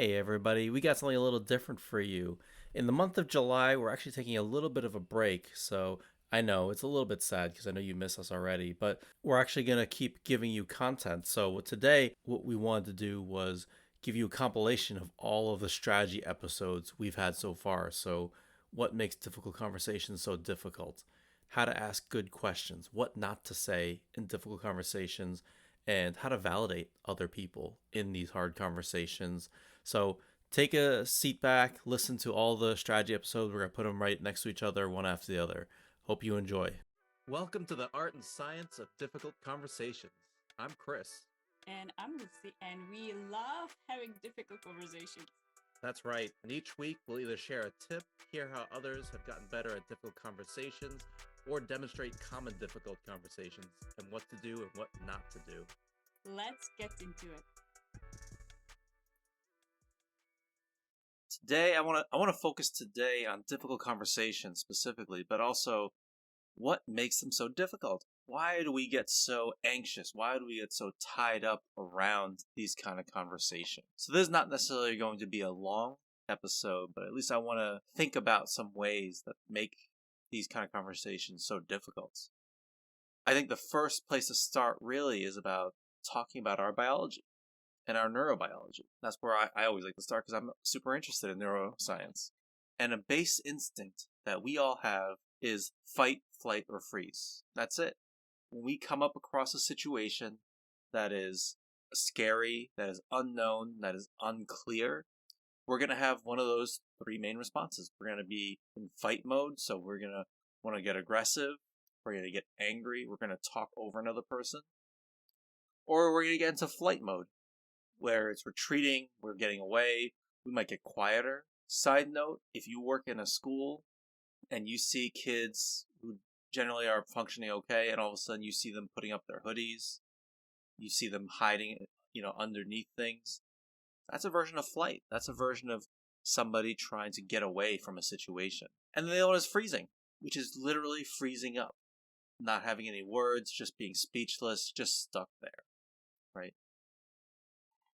Hey everybody, we got something a little different for you. In the month of July, we're actually taking a little bit of a break, so I know it's a little bit sad because I know you miss us already, but we're actually going to keep giving you content. So today, what we wanted to do was give you a compilation of all of the strategy episodes we've had so far. So, what makes difficult conversations so difficult? How to ask good questions, what not to say in difficult conversations, and how to validate other people in these hard conversations. So take a seat back, listen to all the strategy episodes. We're going to put them right next to each other, one after the other. Hope you enjoy. Welcome to the art and science of difficult conversations. I'm Chris. And I'm Lucy, and we love having difficult conversations. That's right. And each week we'll either share a tip, hear how others have gotten better at difficult conversations, or demonstrate common difficult conversations and what to do and what not to do. Let's get into it. Today I want to focus today on difficult conversations specifically, but also what makes them so difficult. Why do we get so anxious? Why do we get so tied up around these kind of conversations? So this is not necessarily going to be a long episode, but at least I want to think about some ways that make these kind of conversations so difficult. I think the first place to start really is about talking about our biology and our neurobiology. That's where I always like to start because I'm super interested in neuroscience. And a base instinct that we all have is fight, flight, or freeze. That's it. When we come up across a situation that is scary, that is unknown, that is unclear, we're going to have one of those three main responses. We're going to be in fight mode, so we're going to want to get aggressive. We're going to get angry. We're going to talk over another person. Or we're going to get into flight mode, where it's retreating, we're getting away, we might get quieter. Side note, if you work in a school and you see kids who generally are functioning okay, and all of a sudden you see them putting up their hoodies, you see them hiding, underneath things, that's a version of flight. That's a version of somebody trying to get away from a situation. And then the other one is freezing, which is literally freezing up, not having any words, just being speechless, just stuck there, right?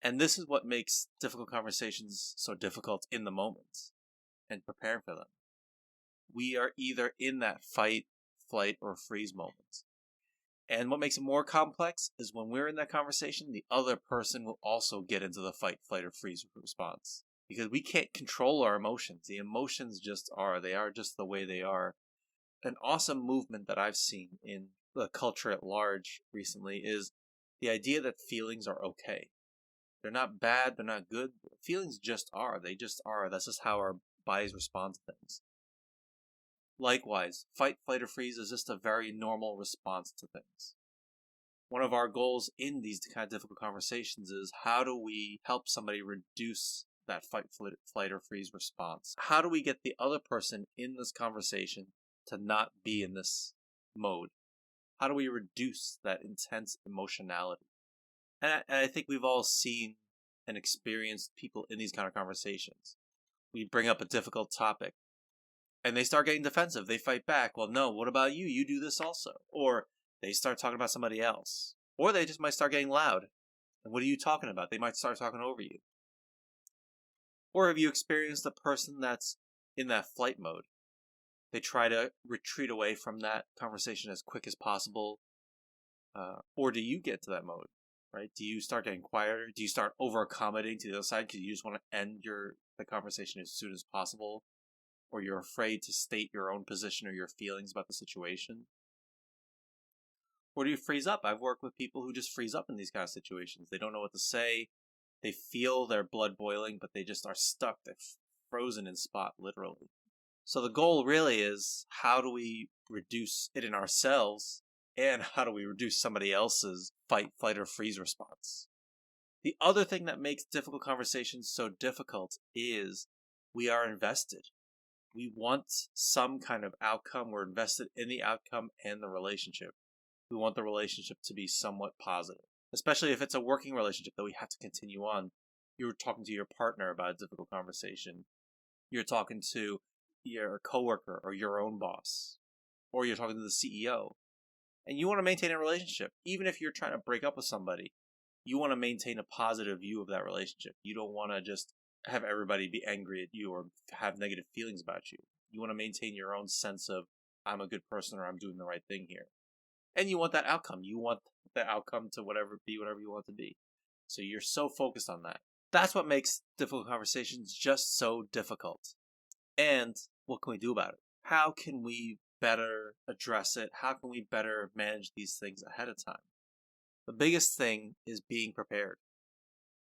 And this is what makes difficult conversations so difficult in the moment and preparing for them. We are either in that fight, flight, or freeze moment. And what makes it more complex is when we're in that conversation, the other person will also get into the fight, flight, or freeze response. Because we can't control our emotions. The emotions just are. They are just the way they are. An awesome movement that I've seen in the culture at large recently is the idea that feelings are okay. They're not bad, they're not good. Feelings just are. They just are. That's just how our bodies respond to things. Likewise, fight, flight, or freeze is just a very normal response to things. One of our goals in these kind of difficult conversations is how do we help somebody reduce that fight, flight, or freeze response? How do we get the other person in this conversation to not be in this mode? How do we reduce that intense emotionality? And I think we've all seen and experienced people in these kind of conversations. We bring up a difficult topic, and they start getting defensive. They fight back. Well, no, what about you? You do this also. Or they start talking about somebody else. Or they just might start getting loud. And what are you talking about? They might start talking over you. Or have you experienced a person that's in that flight mode? They try to retreat away from that conversation as quick as possible. Or do you get to that mode? Right? Do you start getting quieter? Do you start over-accommodating to the other side because you just want to end the conversation as soon as possible? Or you're afraid to state your own position or your feelings about the situation? Or do you freeze up? I've worked with people who just freeze up in these kind of situations. They don't know what to say. They feel their blood boiling, but they just are stuck. They're frozen in spot, literally. So the goal really is, how do we reduce it in ourselves? And how do we reduce somebody else's fight, flight, or freeze response? The other thing that makes difficult conversations so difficult is we are invested. We want some kind of outcome. We're invested in the outcome and the relationship. We want the relationship to be somewhat positive, especially if it's a working relationship that we have to continue on. You're talking to your partner about a difficult conversation. You're talking to your coworker or your own boss, or you're talking to the CEO. And you want to maintain a relationship. Even if you're trying to break up with somebody, you want to maintain a positive view of that relationship. You don't want to just have everybody be angry at you or have negative feelings about you. You want to maintain your own sense of, I'm a good person or I'm doing the right thing here. And you want that outcome. You want the outcome to whatever you want to be. So you're so focused on that. That's what makes difficult conversations just so difficult. And what can we do about it? How can we better address it? How can we better manage these things ahead of time? The biggest thing is being prepared,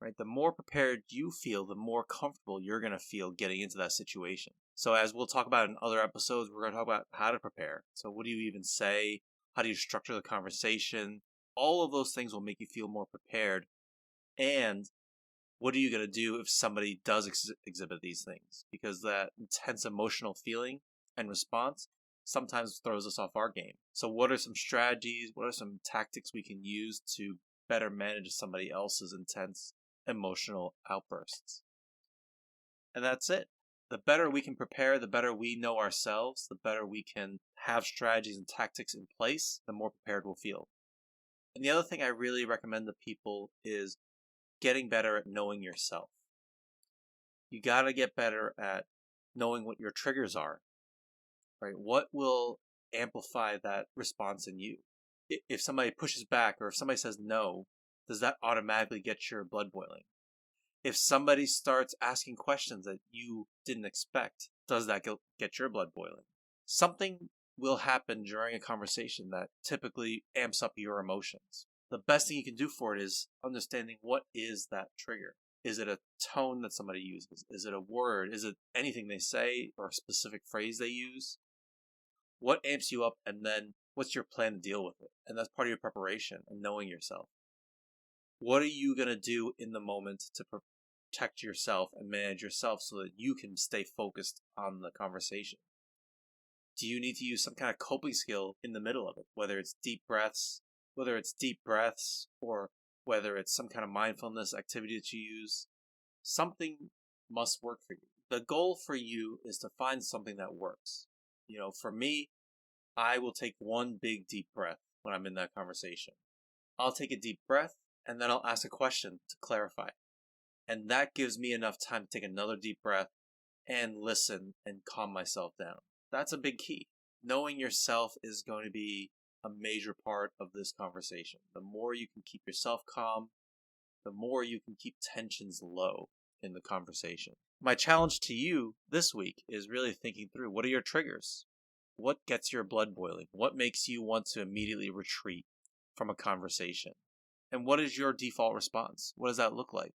right? The more prepared you feel, the more comfortable you're going to feel getting into that situation. So as we'll talk about in other episodes, we're going to talk about how to prepare. So what do you even say? How do you structure the conversation? All of those things will make you feel more prepared. And what are you going to do if somebody does exhibit these things? Because that intense emotional feeling and response sometimes throws us off our game. So what are some strategies? What are some tactics we can use to better manage somebody else's intense emotional outbursts? And that's it. The better we can prepare, the better we know ourselves, the better we can have strategies and tactics in place, the more prepared we'll feel. And the other thing I really recommend to people is getting better at knowing yourself. You got to get better at knowing what your triggers are, right? What will amplify that response in you? If somebody pushes back or if somebody says no, does that automatically get your blood boiling? If somebody starts asking questions that you didn't expect, does that get your blood boiling? Something will happen during a conversation that typically amps up your emotions. The best thing you can do for it is understanding what is that trigger. Is it a tone that somebody uses? Is it a word? Is it anything they say or a specific phrase they use? What amps you up, and then what's your plan to deal with it? And that's part of your preparation and knowing yourself. What are you going to do in the moment to protect yourself and manage yourself so that you can stay focused on the conversation? Do you need to use some kind of coping skill in the middle of it, whether it's deep breaths or whether it's some kind of mindfulness activity that you use? Something must work for you. The goal for you is to find something that works. For me, I will take one big deep breath when I'm in that conversation. I'll take a deep breath and then I'll ask a question to clarify. And that gives me enough time to take another deep breath and listen and calm myself down. That's a big key. Knowing yourself is going to be a major part of this conversation. The more you can keep yourself calm, the more you can keep tensions low in the conversation. My challenge to you this week is really thinking through, what are your triggers? What gets your blood boiling? What makes you want to immediately retreat from a conversation? And what is your default response? What does that look like?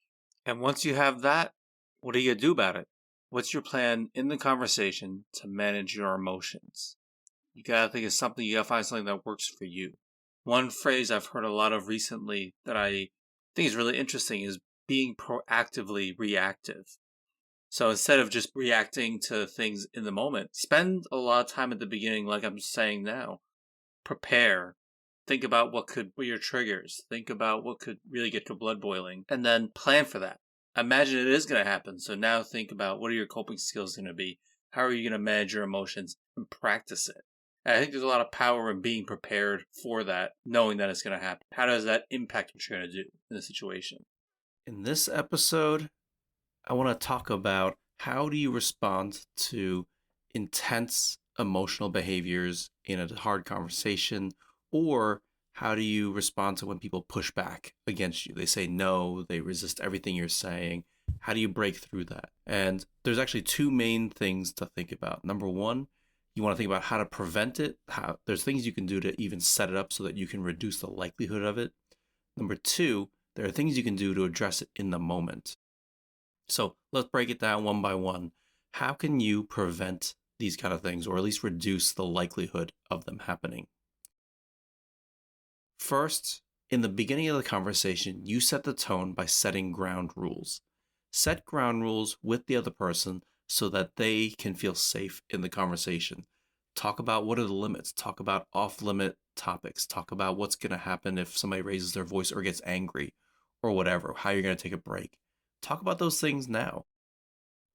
And once you have that, what are you going to do about it? What's your plan in the conversation to manage your emotions? You got to think of something, you got to find something that works for you. One phrase I've heard a lot of recently that I think is really interesting is being proactively reactive. So instead of just reacting to things in the moment, spend a lot of time at the beginning, like I'm saying now. Prepare. Think about what were your triggers. Think about what could really get your blood boiling. And then plan for that. Imagine it is going to happen. So now think about, what are your coping skills going to be? How are you going to manage your emotions? And practice it. And I think there's a lot of power in being prepared for that, knowing that it's going to happen. How does that impact what you're going to do in the situation? In this episode, I want to talk about, how do you respond to intense emotional behaviors in a hard conversation, or how do you respond to when people push back against you? They say no, they resist everything you're saying. How do you break through that? And there's actually two main things to think about. Number one, you want to think about how to prevent it. There's things you can do to even set it up so that you can reduce the likelihood of it. Number two, there are things you can do to address it in the moment. So let's break it down one by one. How can you prevent these kind of things, or at least reduce the likelihood of them happening? First, in the beginning of the conversation, you set the tone by setting ground rules. Set ground rules with the other person so that they can feel safe in the conversation. Talk about what are the limits. Talk about off-limit topics. Talk about what's going to happen if somebody raises their voice or gets angry or whatever, how you're going to take a break. Talk about those things now.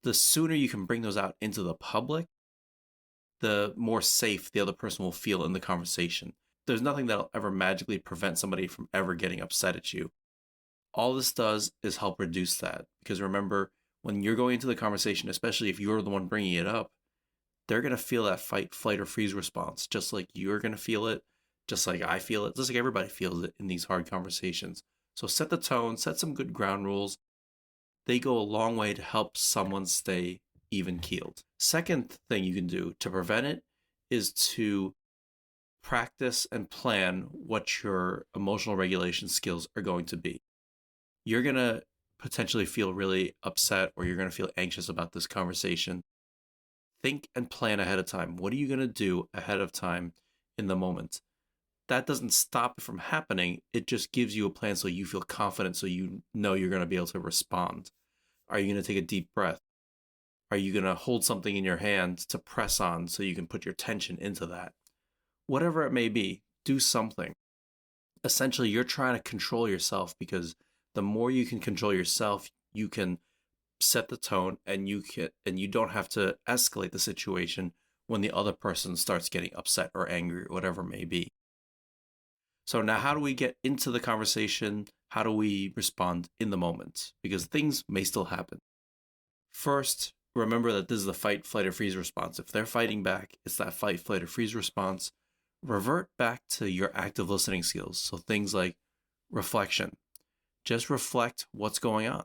The sooner you can bring those out into the public, the more safe the other person will feel in the conversation. There's nothing that'll ever magically prevent somebody from ever getting upset at you. All this does is help reduce that. Because remember, when you're going into the conversation, especially if you're the one bringing it up, they're going to feel that fight, flight, or freeze response, just like you're going to feel it, just like I feel it, just like everybody feels it in these hard conversations. So set the tone, set some good ground rules. They go a long way to help someone stay even keeled. Second thing you can do to prevent it is to practice and plan what your emotional regulation skills are going to be. You're going to potentially feel really upset or you're going to feel anxious about this conversation. Think and plan ahead of time. What are you going to do ahead of time in the moment? That doesn't stop it from happening. It just gives you a plan so you feel confident, so you know you're going to be able to respond. Are you going to take a deep breath? Are you going to hold something in your hand to press on so you can put your tension into that? Whatever it may be, do something. Essentially, you're trying to control yourself, because the more you can control yourself, you can set the tone, and you don't have to escalate the situation when the other person starts getting upset or angry or whatever it may be. So now, how do we get into the conversation? How do we respond in the moment? Because things may still happen. First, remember that this is the fight, flight, or freeze response. If they're fighting back, it's that fight, flight, or freeze response. Revert back to your active listening skills. So things like reflection. Just reflect what's going on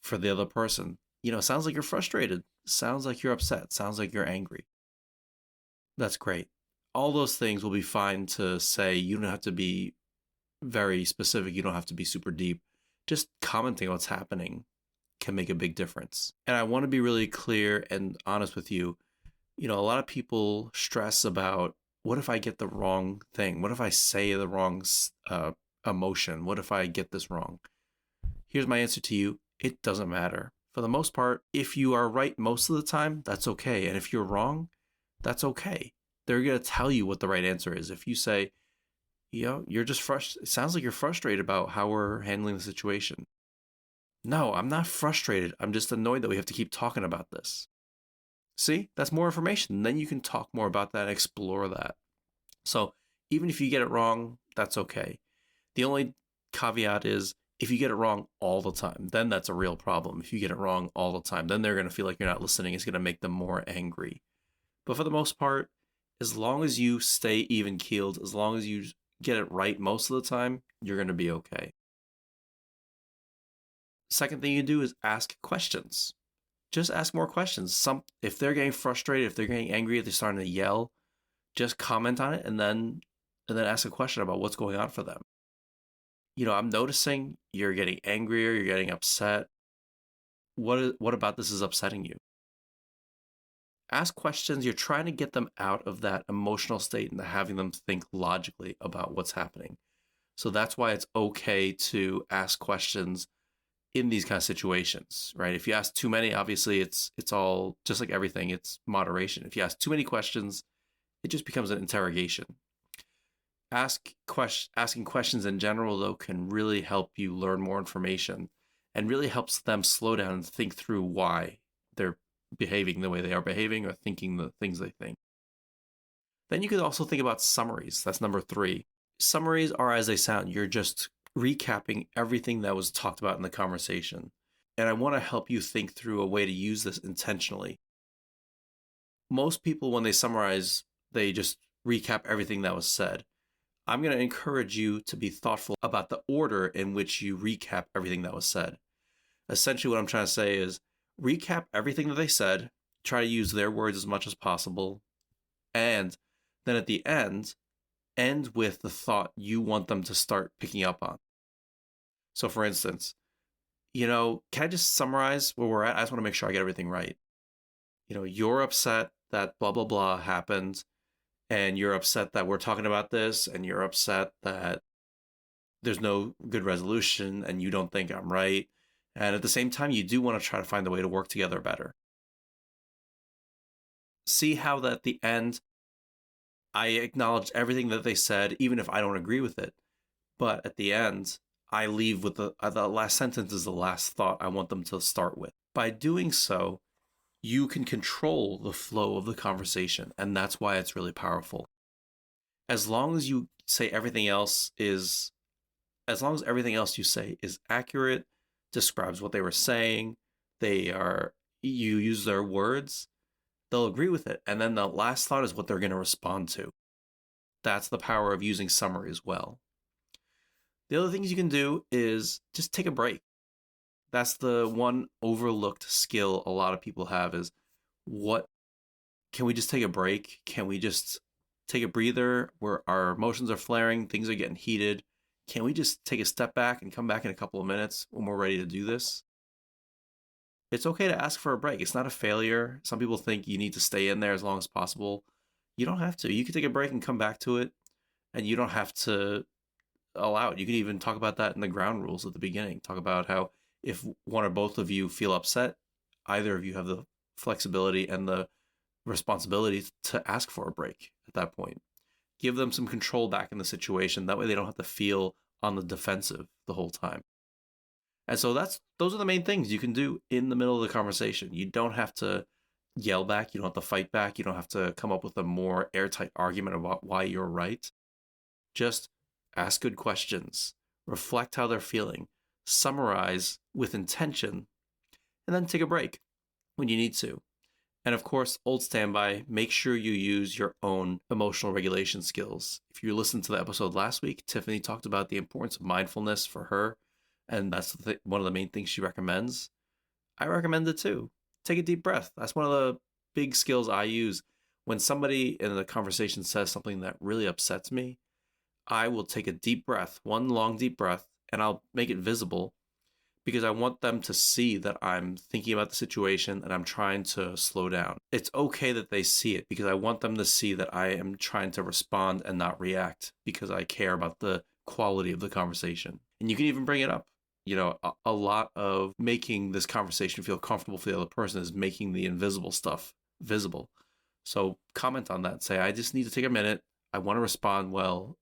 for the other person. It sounds like you're frustrated. Sounds like you're upset. Sounds like you're angry. That's great. All those things will be fine to say. You don't have to be very specific. You don't have to be super deep. Just commenting what's happening can make a big difference. And I want to be really clear and honest with you. A lot of people stress about, what if I get the wrong thing? What if I say the wrong emotion? What if I get this wrong? Here's my answer to you. It doesn't matter. For the most part, if you are right most of the time, that's okay. And if you're wrong, that's okay. They're going to tell you what the right answer is. If you say, you're just frustrated. It sounds like you're frustrated about how we're handling the situation. No, I'm not frustrated. I'm just annoyed that we have to keep talking about this. See, that's more information. Then you can talk more about that and explore that. So even if you get it wrong, that's okay. The only caveat is, if you get it wrong all the time, then that's a real problem. If you get it wrong all the time, then they're going to feel like you're not listening. It's going to make them more angry. But for the most part, as long as you stay even keeled, as long as you get it right most of the time, you're going to be okay. Second thing you do is ask questions. Just ask more questions. If they're getting frustrated, if they're getting angry, if they're starting to yell, just comment on it and then ask a question about what's going on for them. I'm noticing you're getting angrier, you're getting upset. What about this is upsetting you? Ask questions. You're trying to get them out of that emotional state and having them think logically about what's happening. So that's why it's okay to ask questions in these kind of situations, right? If you ask too many, obviously it's all just like everything, it's moderation. If you ask too many questions, it just becomes an interrogation. Asking questions in general, though, can really help you learn more information and really helps them slow down and think through why they're behaving the way they are behaving or thinking the things they think. Then you could also think about summaries. That's number 3. Summaries are as they sound. You're just recapping everything that was talked about in the conversation. And I want to help you think through a way to use this intentionally. Most people, when they summarize, they just recap everything that was said. I'm going to encourage you to be thoughtful about the order in which you recap everything that was said. Essentially, what I'm trying to say is recap everything that they said, try to use their words as much as possible, and then at the end with the thought you want them to start picking up on. So for instance, can I just summarize where we're at? I just want to make sure I get everything right. You're upset that blah, blah, blah happened, and you're upset that we're talking about this, and you're upset that there's no good resolution, and you don't think I'm right. And at the same time, you do want to try to find a way to work together better. See how at the end, I acknowledged everything that they said, even if I don't agree with it. But at the end, I leave with the last sentence is the last thought I want them to start with. By doing so, you can control the flow of the conversation, and that's why it's really powerful. As long as you say everything else you say is accurate, describes what they were saying, you use their words, they'll agree with it. And then the last thought is what they're going to respond to. That's the power of using summary as well. The other things you can do is just take a break. That's the one overlooked skill a lot of people have is what can we just take a break? Can we just take a breather where our emotions are flaring, things are getting heated? Can we just take a step back and come back in a couple of minutes when we're ready to do this? It's okay to ask for a break. It's not a failure. Some people think you need to stay in there as long as possible. You don't have to. You can take a break and come back to it, and you don't have to allow it. You could even talk about that in the ground rules at the beginning. Talk about how if one or both of you feel upset, either of you have the flexibility and the responsibility to ask for a break at that point. Give them some control back in the situation. That way they don't have to feel on the defensive the whole time. And so those are the main things you can do in the middle of the conversation. You don't have to yell back. You don't have to fight back. You don't have to come up with a more airtight argument about why you're right. Just ask good questions. Reflect how they're feeling. Summarize with intention. And then take a break when you need to. And of course, old standby, make sure you use your own emotional regulation skills. If you listened to the episode last week, Tiffany talked about the importance of mindfulness for her. And that's one of the main things she recommends. I recommend it too. Take a deep breath. That's one of the big skills I use. When somebody in the conversation says something that really upsets me, I will take a deep breath, one long deep breath, and I'll make it visible because I want them to see that I'm thinking about the situation and I'm trying to slow down. It's okay that they see it because I want them to see that I am trying to respond and not react because I care about the quality of the conversation. And you can even bring it up. You know, a lot of making this conversation feel comfortable for the other person is making the invisible stuff visible. So comment on that. Say, I just need to take a minute. I want to respond well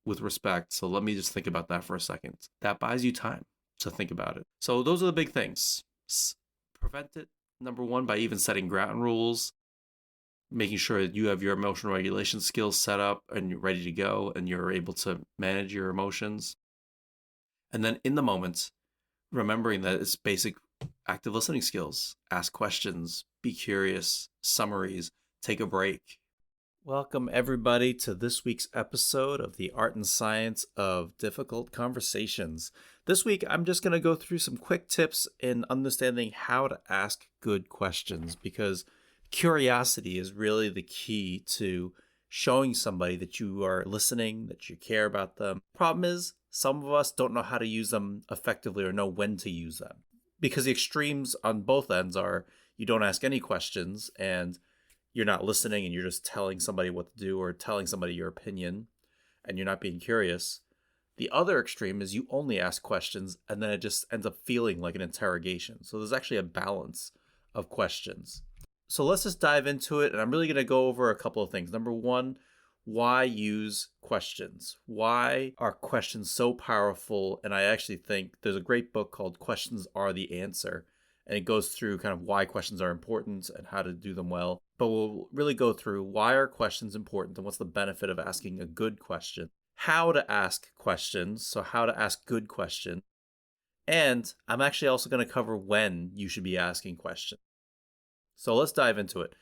with respect. So let me just think about that for a second. That buys you time to think about it. So those are the big things. Prevent it, number one, by even setting ground rules, making sure that you have your emotional regulation skills set up and you're ready to go and you're able to manage your emotions. And then in the moment, remembering that it's basic active listening skills. Ask questions, be curious, summaries, take a break. Welcome, everybody, to this week's episode of the Art and Science of Difficult Conversations. This week, I'm just going to go through some quick tips in understanding how to ask good questions because curiosity is really the key to showing somebody that you are listening, that you care about them. Problem is, some of us don't know how to use them effectively or know when to use them because the extremes on both ends are you don't ask any questions and you're not listening and you're just telling somebody what to do or telling somebody your opinion and you're not being curious. The other extreme is you only ask questions and then it just ends up feeling like an interrogation. So there's actually a balance of questions. So let's just dive into it. And I'm really going to go over a couple of things. Number one, why use questions? Why are questions so powerful? And I actually think there's a great book called Questions Are the Answer. And it goes through kind of why questions are important and how to do them well. But we'll really go through why are questions important and what's the benefit of asking a good question. How to ask questions, so how to ask good questions. And I'm actually also going to cover when you should be asking questions. So let's dive into it.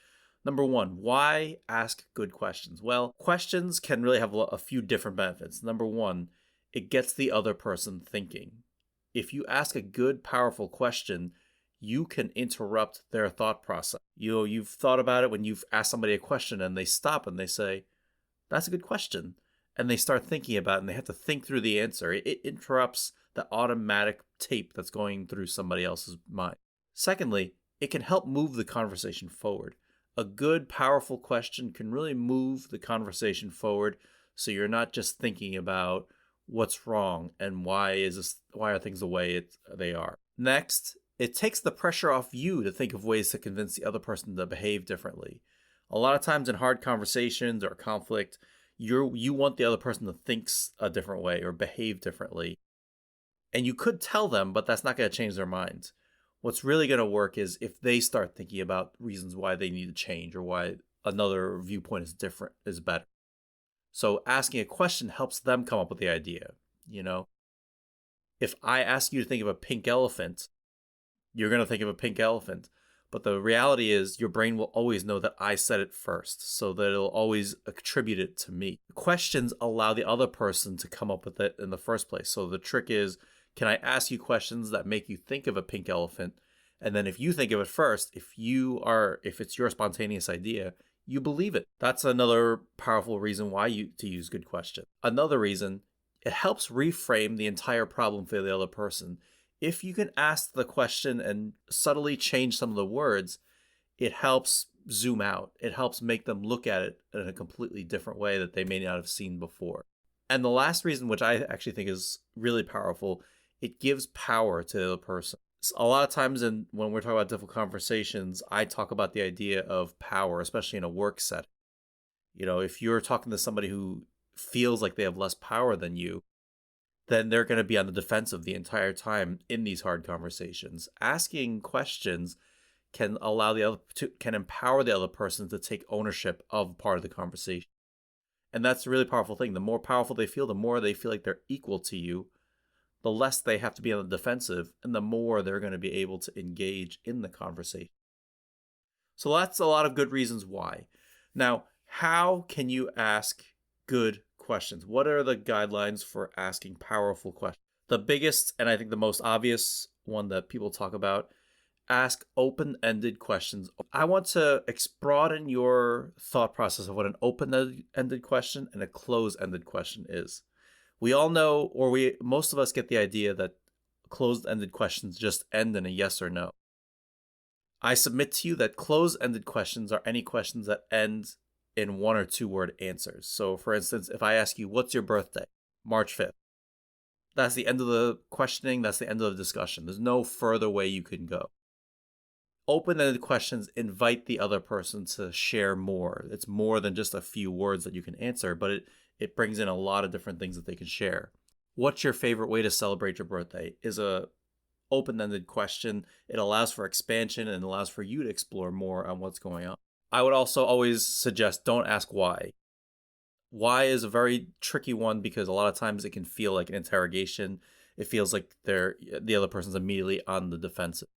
Number one, why ask good questions? Well, questions can really have a few different benefits. Number one, it gets the other person thinking. If you ask a good, powerful question, you can interrupt their thought process. You've thought about it when you've asked somebody a question and they stop and they say, that's a good question. And they start thinking about it and they have to think through the answer. It interrupts the automatic tape that's going through somebody else's mind. Secondly, it can help move the conversation forward. A good, powerful question can really move the conversation forward so you're not just thinking about what's wrong and why are things the way they are. Next, it takes the pressure off you to think of ways to convince the other person to behave differently. A lot of times in hard conversations or conflict, you want the other person to think a different way or behave differently. And you could tell them, but that's not going to change their minds. What's really going to work is if they start thinking about reasons why they need to change or why another viewpoint is better. So asking a question helps them come up with the idea. If I ask you to think of a pink elephant, you're going to think of a pink elephant. But the reality is your brain will always know that I said it first, so that it'll always attribute it to me. Questions allow the other person to come up with it in the first place. So the trick is, can I ask you questions that make you think of a pink elephant? And then if you think of it first, if it's your spontaneous idea, you believe it. That's another powerful reason why to use good question. Another reason, it helps reframe the entire problem for the other person. If you can ask the question and subtly change some of the words, it helps zoom out. It helps make them look at it in a completely different way that they may not have seen before. And the last reason, which I actually think is really powerful, it gives power to the other person. A lot of times when we're talking about difficult conversations, I talk about the idea of power, especially in a work setting. If you're talking to somebody who feels like they have less power than you, then they're going to be on the defensive the entire time in these hard conversations. Asking questions can can empower the other person to take ownership of part of the conversation. And that's a really powerful thing. The more powerful they feel, the more they feel like they're equal to you, the less they have to be on the defensive, and the more they're going to be able to engage in the conversation. So that's a lot of good reasons why. Now, how can you ask good questions? What are the guidelines for asking powerful questions? The biggest, and I think the most obvious one that people talk about, ask open-ended questions. I want to broaden your thought process of what an open-ended question and a closed-ended question is. We all know, most of us get the idea that closed-ended questions just end in a yes or no. I submit to you that closed-ended questions are any questions that end in 1 or 2 word answers. So for instance, if I ask you, what's your birthday? March 5th. That's the end of the questioning. That's the end of the discussion. There's no further way you can go. Open-ended questions invite the other person to share more. It's more than just a few words that you can answer, but it brings in a lot of different things that they can share. What's your favorite way to celebrate your birthday is a open-ended question. It allows for expansion and allows for you to explore more on what's going on. I would also always suggest don't ask why. Why is a very tricky one because a lot of times it can feel like an interrogation. It feels like the other person's immediately on the defensive.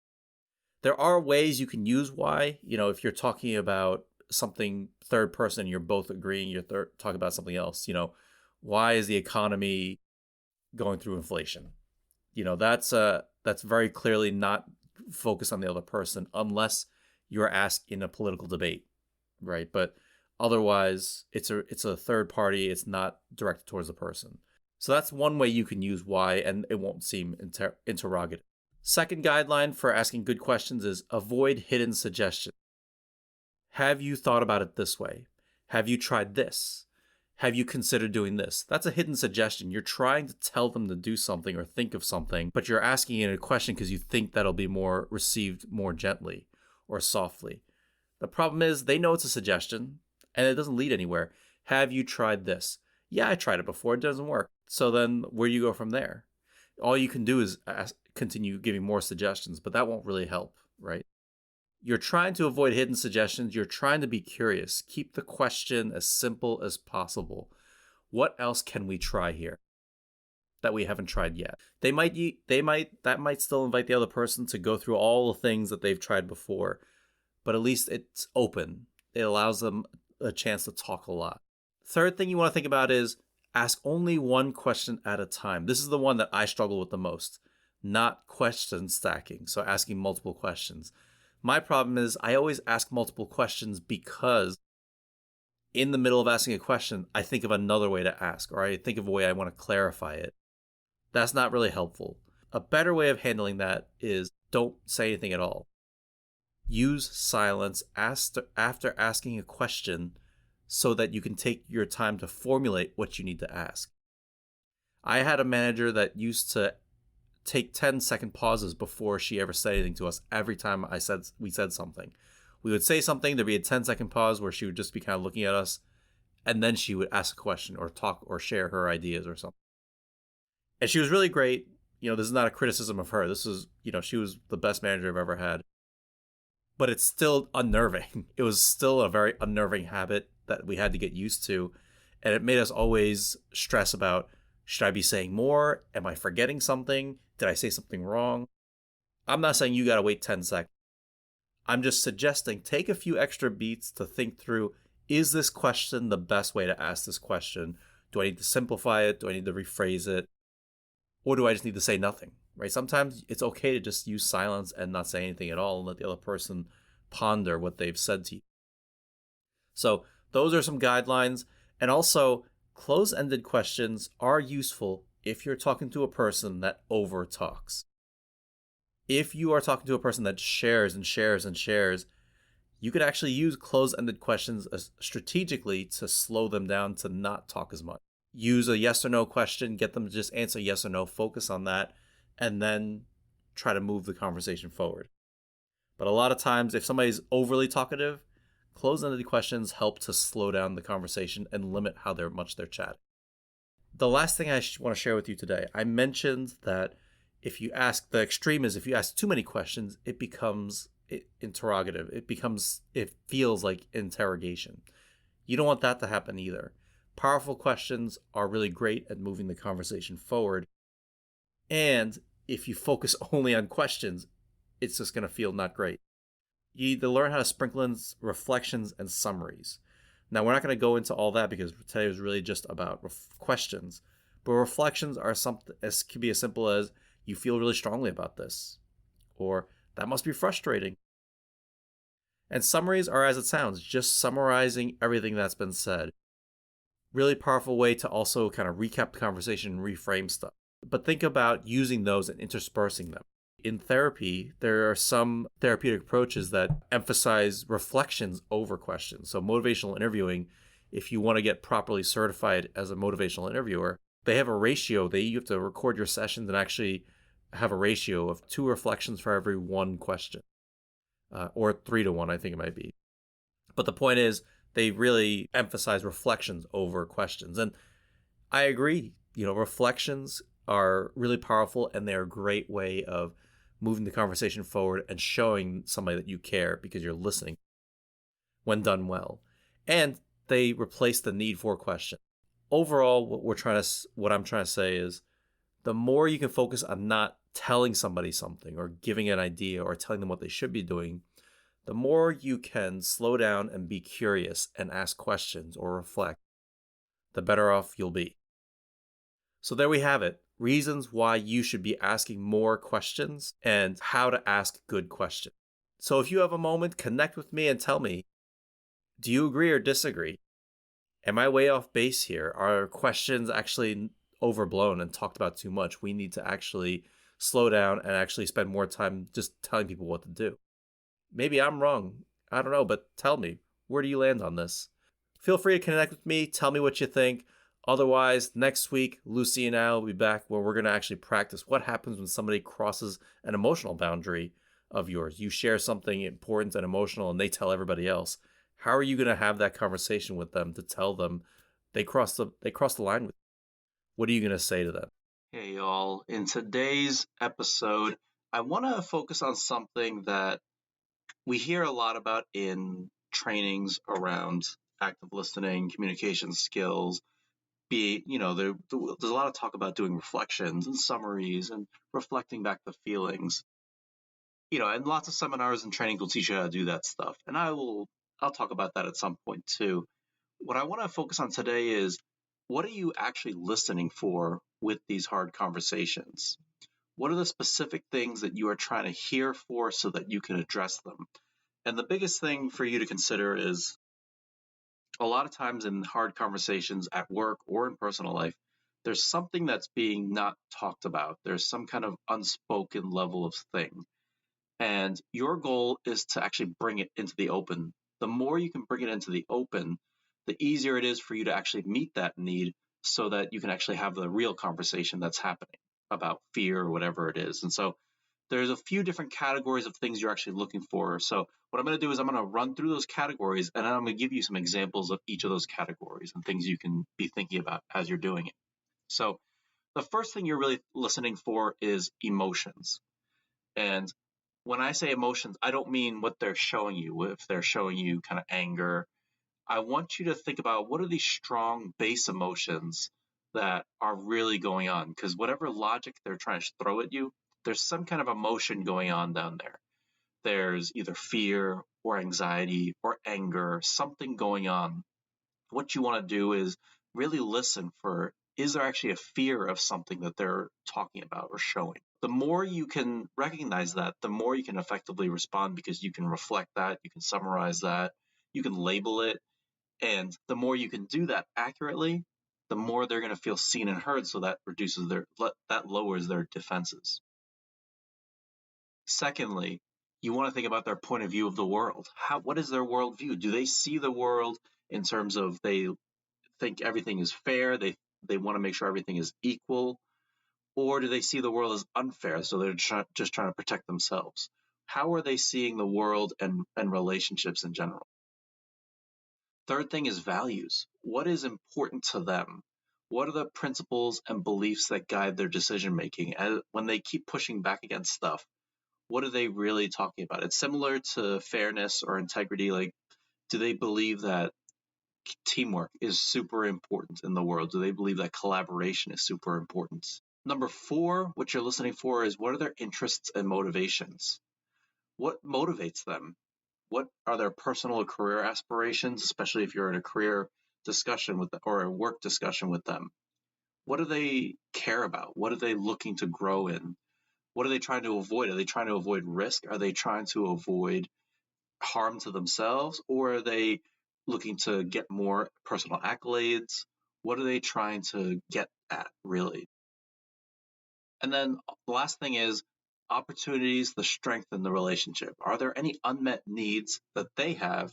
There are ways you can use why. If you're talking about something third person, you're both agreeing, you're talking about something else. Why is the economy going through inflation? That's very clearly not focused on the other person unless you're asked in a political debate, right? But otherwise, it's a third party. It's not directed towards the person. So that's one way you can use why, and it won't seem interrogative. Second guideline for asking good questions is avoid hidden suggestions. Have you thought about it this way? Have you tried this? Have you considered doing this? That's a hidden suggestion. You're trying to tell them to do something or think of something, but you're asking it a question because you think that'll be received more gently or softly. The problem is they know it's a suggestion and it doesn't lead anywhere. Have you tried this? Yeah, I tried it before. It doesn't work. So then where do you go from there? All you can do is continue giving more suggestions, but that won't really help, right? You're trying to avoid hidden suggestions. You're trying to be curious. Keep the question as simple as possible. What else can we try here that we haven't tried yet? That might still invite the other person to go through all the things that they've tried before, but at least it's open. It allows them a chance to talk a lot. Third thing you want to think about is ask only one question at a time. This is the one that I struggle with the most, not question stacking. So asking multiple questions. My problem is I always ask multiple questions because in the middle of asking a question, I think of another way to ask, or I think of a way I want to clarify it. That's not really helpful. A better way of handling that is don't say anything at all. Use silence after asking a question so that you can take your time to formulate what you need to ask. I had a manager that used to take 10-second pauses before she ever said anything to us every time we said something. We would say something, there'd be a 10-second pause where she would just be kind of looking at us, and then she would ask a question or talk or share her ideas or something. And she was really great. This is not a criticism of her. This is, she was the best manager I've ever had. But it's still unnerving. It was still a very unnerving habit that we had to get used to. And it made us always stress about, should I be saying more? Am I forgetting something? Did I say something wrong? I'm not saying you got to wait 10 seconds. I'm just suggesting take a few extra beats to think through, is this question the best way to ask this question? Do I need to simplify it? Do I need to rephrase it? Or do I just need to say nothing? Right? Sometimes it's okay to just use silence and not say anything at all and let the other person ponder what they've said to you. So those are some guidelines. And also, close-ended questions are useful if you're talking to a person that over talks. If you are talking to a person that shares and shares and shares, you could actually use close-ended questions strategically to slow them down to not talk as much. Use a yes or no question, get them to just answer yes or no, focus on that, and then try to move the conversation forward. But a lot of times, if somebody's overly talkative, close-ended questions help to slow down the conversation and limit how much they're chatting. The last thing I want to share with you today, I mentioned that the extreme is if you ask too many questions, it becomes interrogative. It feels like interrogation. You don't want that to happen either. Powerful questions are really great at moving the conversation forward. And if you focus only on questions, it's just going to feel not great. You need to learn how to sprinkle in reflections and summaries. Now, we're not going to go into all that because today was really just about questions. But reflections are something as can be as simple as you feel really strongly about this, or that must be frustrating. And summaries are as it sounds, just summarizing everything that's been said. Really powerful way to also kind of recap the conversation and reframe stuff. But think about using those and interspersing them. In therapy, there are some therapeutic approaches that emphasize reflections over questions. So motivational interviewing, if you want to get properly certified as a motivational interviewer, they have a ratio. You have to record your sessions and actually have a ratio of 2 reflections for every 1 question, or 3 to 1, I think it might be. But the point is, they really emphasize reflections over questions. And I agree, reflections are really powerful and they're a great way of moving the conversation forward and showing somebody that you care because you're listening when done well. And they replace the need for questions. Overall, what I'm trying to say is the more you can focus on not telling somebody something or giving an idea or telling them what they should be doing, the more you can slow down and be curious and ask questions or reflect, the better off you'll be. So there we have it. Reasons why you should be asking more questions and how to ask good questions. So if you have a moment, connect with me and tell me, do you agree or disagree? Am I way off base here? Are questions actually overblown and talked about too much? We need to actually slow down and actually spend more time just telling people what to do. Maybe I'm wrong. I don't know, but tell me, where do you land on this? Feel free to connect with me. Tell me what you think. Otherwise, next week, Lucy and I will be back where we're going to actually practice what happens when somebody crosses an emotional boundary of yours. You share something important and emotional and they tell everybody else. How are you going to have that conversation with them to tell them they crossed the line with you? What are you going to say to them? Hey, y'all. In today's episode, I want to focus on something that we hear a lot about in trainings around active listening, communication skills. There's a lot of talk about doing reflections and summaries and reflecting back the feelings. And lots of seminars and trainings will teach you how to do that stuff. And I'll talk about that at some point too. What I want to focus on today is what are you actually listening for with these hard conversations? What are the specific things that you are trying to hear for so that you can address them? And the biggest thing for you to consider is a lot of times in hard conversations at work or in personal life, there's something that's being not talked about. There's some kind of unspoken level of thing. And your goal is to actually bring it into the open. The more you can bring it into the open, the easier it is for you to actually meet that need so that you can actually have the real conversation that's happening about fear or whatever it is. And so there's a few different categories of things you're actually looking for. So what I'm going to do is I'm going to run through those categories and then I'm going to give you some examples of each of those categories and things you can be thinking about as you're doing it. So the first thing you're really listening for is emotions. And when I say emotions, I don't mean what they're showing you. If they're showing you kind of anger, I want you to think about what are these strong base emotions that are really going on? Because whatever logic they're trying to throw at you, there's some kind of emotion going on down there. There's either fear or anxiety or anger, something going on. What you want to do is really listen for, is there actually a fear of something that they're talking about or showing? The more you can recognize that, the more you can effectively respond, because you can reflect that, you can summarize that, you can label it. And the more you can do that accurately, the more they're going to feel seen and heard. So that lowers their defenses. Secondly, you want to think about their point of view of the world. What is their worldview? Do they see the world in terms of they think everything is fair? They want to make sure everything is equal, or do they see the world as unfair? So they're just trying to protect themselves. How are they seeing the world and relationships in general? Third thing is values. What is important to them? What are the principles and beliefs that guide their decision making? And when they keep pushing back against stuff, what are they really talking about? It's similar to fairness or integrity. Like, do they believe that teamwork is super important in the world? Do they believe that collaboration is super important? Number 4, what you're listening for is, what are their interests and motivations? What motivates them? What are their personal or career aspirations, especially if you're in a career discussion with them or a work discussion with them? What do they care about? What are they looking to grow in? What are they trying to avoid? Are they trying to avoid risk? Are they trying to avoid harm to themselves? Or are they looking to get more personal accolades? What are they trying to get at, really? And then the last thing is opportunities to strengthen the relationship. Are there any unmet needs that they have,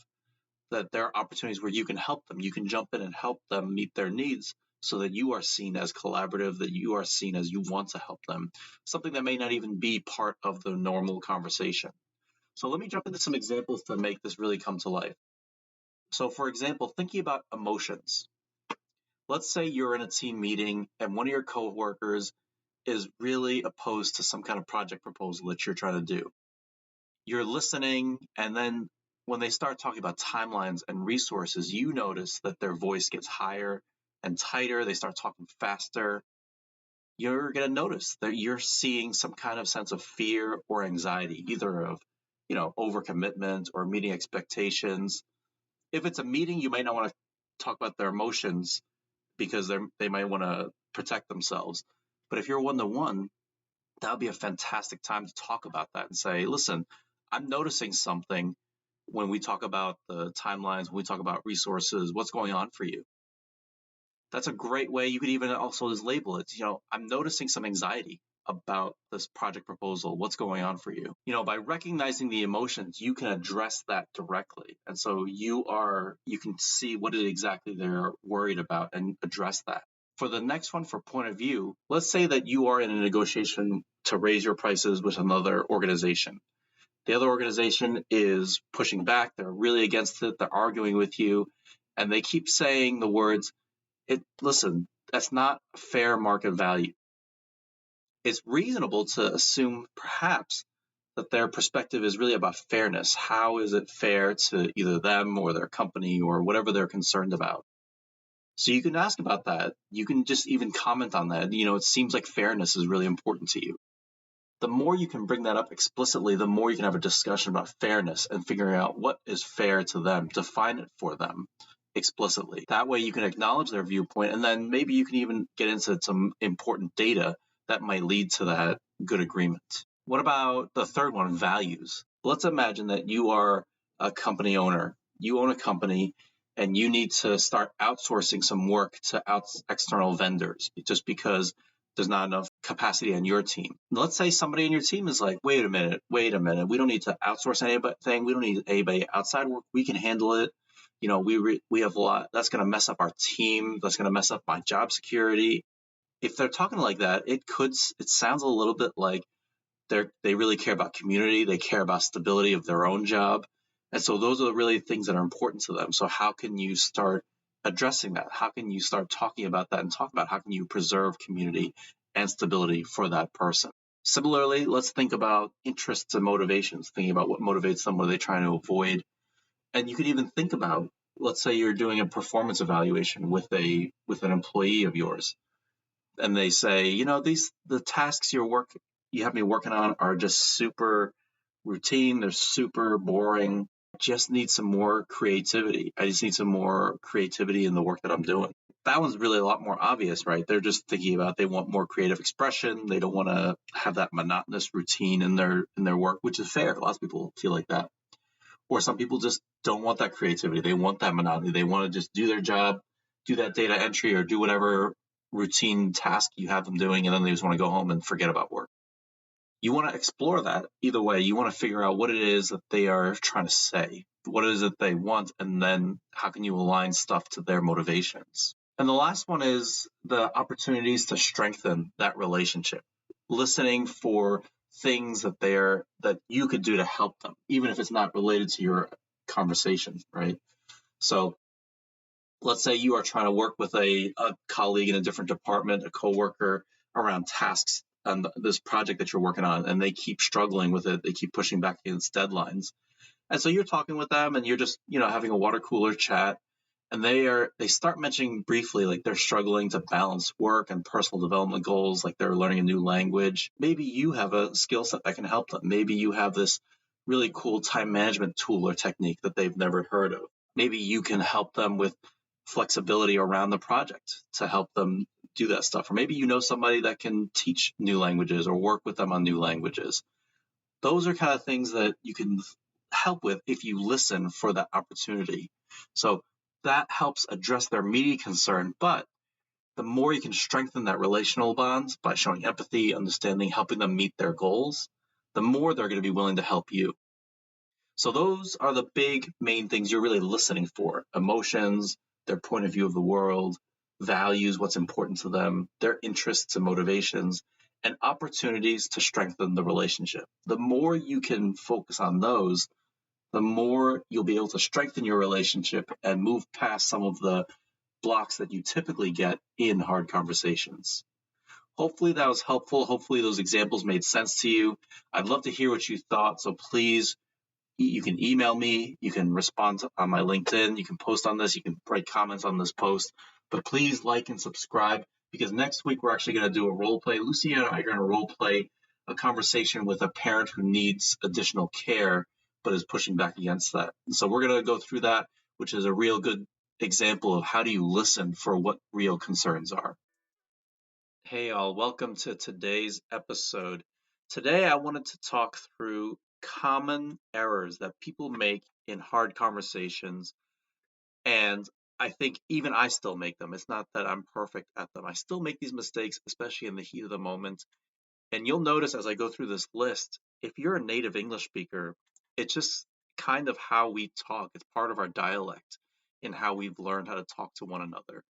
that there are opportunities where you can help them? You can jump in and help them meet their needs, so that you are seen as collaborative, that you are seen as you want to help them, something that may not even be part of the normal conversation. So let me jump into some examples to make this really come to life. So for example, thinking about emotions. Let's say you're in a team meeting and one of your coworkers is really opposed to some kind of project proposal that you're trying to do. You're listening, and then when they start talking about timelines and resources, you notice that their voice gets higher and tighter. They start talking faster. You're going to notice that you're seeing some kind of sense of fear or anxiety, either of, overcommitment or meeting expectations. If it's a meeting, you might not want to talk about their emotions, because they might want to protect themselves. But if you're one-to-one, that would be a fantastic time to talk about that and say, listen, I'm noticing something when we talk about the timelines, when we talk about resources, what's going on for you? That's a great way. You could even also just label it, I'm noticing some anxiety about this project proposal. What's going on for you? By recognizing the emotions, you can address that directly. And so you can see what it exactly they're worried about and address that. For the next one, for point of view, let's say that you are in a negotiation to raise your prices with another organization. The other organization is pushing back. They're really against it. They're arguing with you. And they keep saying the words, listen, that's not fair market value. It's reasonable to assume perhaps that their perspective is really about fairness. How is it fair to either them or their company or whatever they're concerned about? So you can ask about that. You can just even comment on that. It seems like fairness is really important to you. The more you can bring that up explicitly, the more you can have a discussion about fairness and figuring out what is fair to them, define it for them explicitly. That way you can acknowledge their viewpoint, and then maybe you can even get into some important data that might lead to that good agreement. What about the third one, values? Let's imagine that you are a company owner. You own a company and you need to start outsourcing some work to external vendors just because there's not enough capacity on your team. Let's say somebody in your team is like, wait a minute. We don't need to outsource anything. We don't need anybody outside work. We can handle it. We have a lot. That's going to mess up our team. That's going to mess up my job security. If they're talking like that, it sounds a little bit like they really care about community. They care about stability of their own job. And so those are the really things that are important to them. So how can you start addressing that? How can you start talking about that and talk about how can you preserve community and stability for that person? Similarly, let's think about interests and motivations, thinking about what motivates them, what are they trying to avoid. And you could even think about, let's say you're doing a performance evaluation with an employee of yours. And they say, the tasks you're you have me working on are just super routine, they're super boring. I just need some more creativity. I just need some more creativity in the work that I'm doing. That one's really a lot more obvious, right? They're just thinking about they want more creative expression. They don't want to have that monotonous routine in their work, which is fair. Lots of people feel like that. Or some people just don't want that creativity. They want that monotony. They want to just do their job, do that data entry, or do whatever routine task you have them doing, and then they just want to go home and forget about work. You want to explore that either way. You want to figure out what it is that they are trying to say, what it is that they want, and then how can you align stuff to their motivations. And the last one is the opportunities to strengthen that relationship, listening for things that you could do to help them, even if it's not related to your conversation, right? So let's say you are trying to work with a colleague in a different department, a coworker, around tasks on this project that you're working on, and they keep struggling with it. They keep pushing back against deadlines. And so you're talking with them and you're just, having a water cooler chat, and they start mentioning briefly like they're struggling to balance work and personal development goals, like they're learning a new language. Maybe you have a skill set that can help them. Maybe you have this really cool time management tool or technique that they've never heard of. Maybe you can help them with flexibility around the project to help them do that stuff. Or maybe you know somebody that can teach new languages or work with them on new languages. Those are kind of things that you can help with if you listen for that opportunity. So that helps address their immediate concern, but the more you can strengthen that relational bonds by showing empathy, understanding, helping them meet their goals, the more they're going to be willing to help you. So those are the big main things you're really listening for: emotions, their point of view of the world, values, what's important to them, their interests and motivations, and opportunities to strengthen the relationship. The more you can focus on those, the more you'll be able to strengthen your relationship and move past some of the blocks that you typically get in hard conversations. Hopefully that was helpful. Hopefully those examples made sense to you. I'd love to hear what you thought, so please, you can email me, you can respond on my LinkedIn, you can post on this, you can write comments on this post, but please like and subscribe, because next week we're actually going to do a role play. Lucy and I are going to role play a conversation with a parent who needs additional care but is pushing back against that. And so we're going to go through that, which is a real good example of how do you listen for what real concerns are. Hey all, welcome to today's episode. Today I wanted to talk through common errors that people make in hard conversations, and I think even I still make them. It's not that I'm perfect at them. I still make these mistakes, especially in the heat of the moment. And you'll notice as I go through this list, if you're a native English speaker, it's just kind of how we talk. It's part of our dialect in how we've learned how to talk to one another.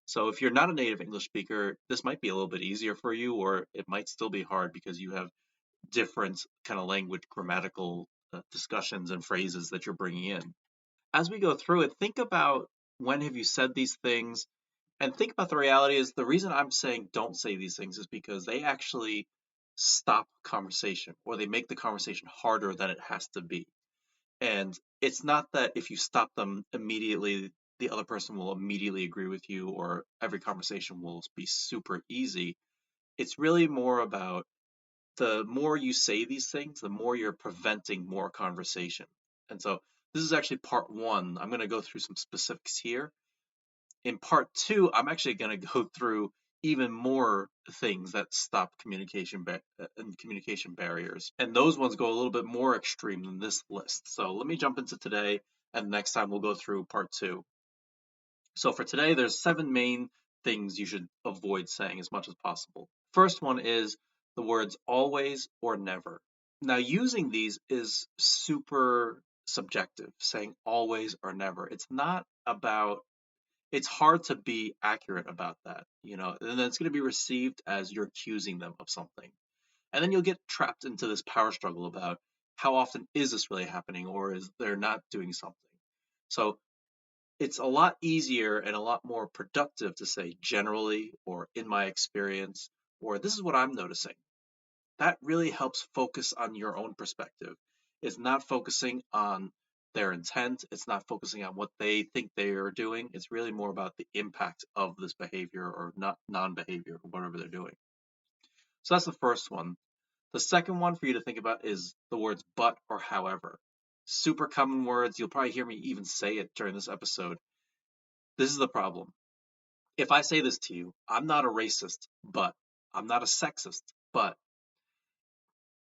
So if you're not a native English speaker, this might be a little bit easier for you, or it might still be hard because you have different kind of language grammatical discussions and phrases that you're bringing in. As we go through it, think about when have you said these things, and think about the reality is the reason I'm saying don't say these things is because they actually stop conversation, or they make the conversation harder than it has to be. And it's not that if you stop them immediately, the other person will immediately agree with you or every conversation will be super easy. It's really more about the more you say these things, the more you're preventing more conversation. And so this is actually part one. I'm going to go through some specifics here. In part two, I'm actually going to go through even more things that stop communication and communication barriers. And those ones go a little bit more extreme than this list. So let me jump into today, and next time we'll go through part two. So for today, there's 7 main things you should avoid saying as much as possible. First one is the words always or never. Now, using these is super subjective, saying always or never. It's hard to be accurate about that, and then it's going to be received as you're accusing them of something. And then you'll get trapped into this power struggle about how often is this really happening, or is they're not doing something. So it's a lot easier and a lot more productive to say generally, or in my experience, or this is what I'm noticing. That really helps focus on your own perspective. It's not focusing on their intent. It's not focusing on what they think they are doing. It's really more about the impact of this behavior or not non-behavior or whatever they're doing. So that's the first one. The second one for you to think about is the words but or however. Super common words. You'll probably hear me even say it during this episode. This is the problem. If I say this to you, I'm not a racist, but I'm not a sexist, but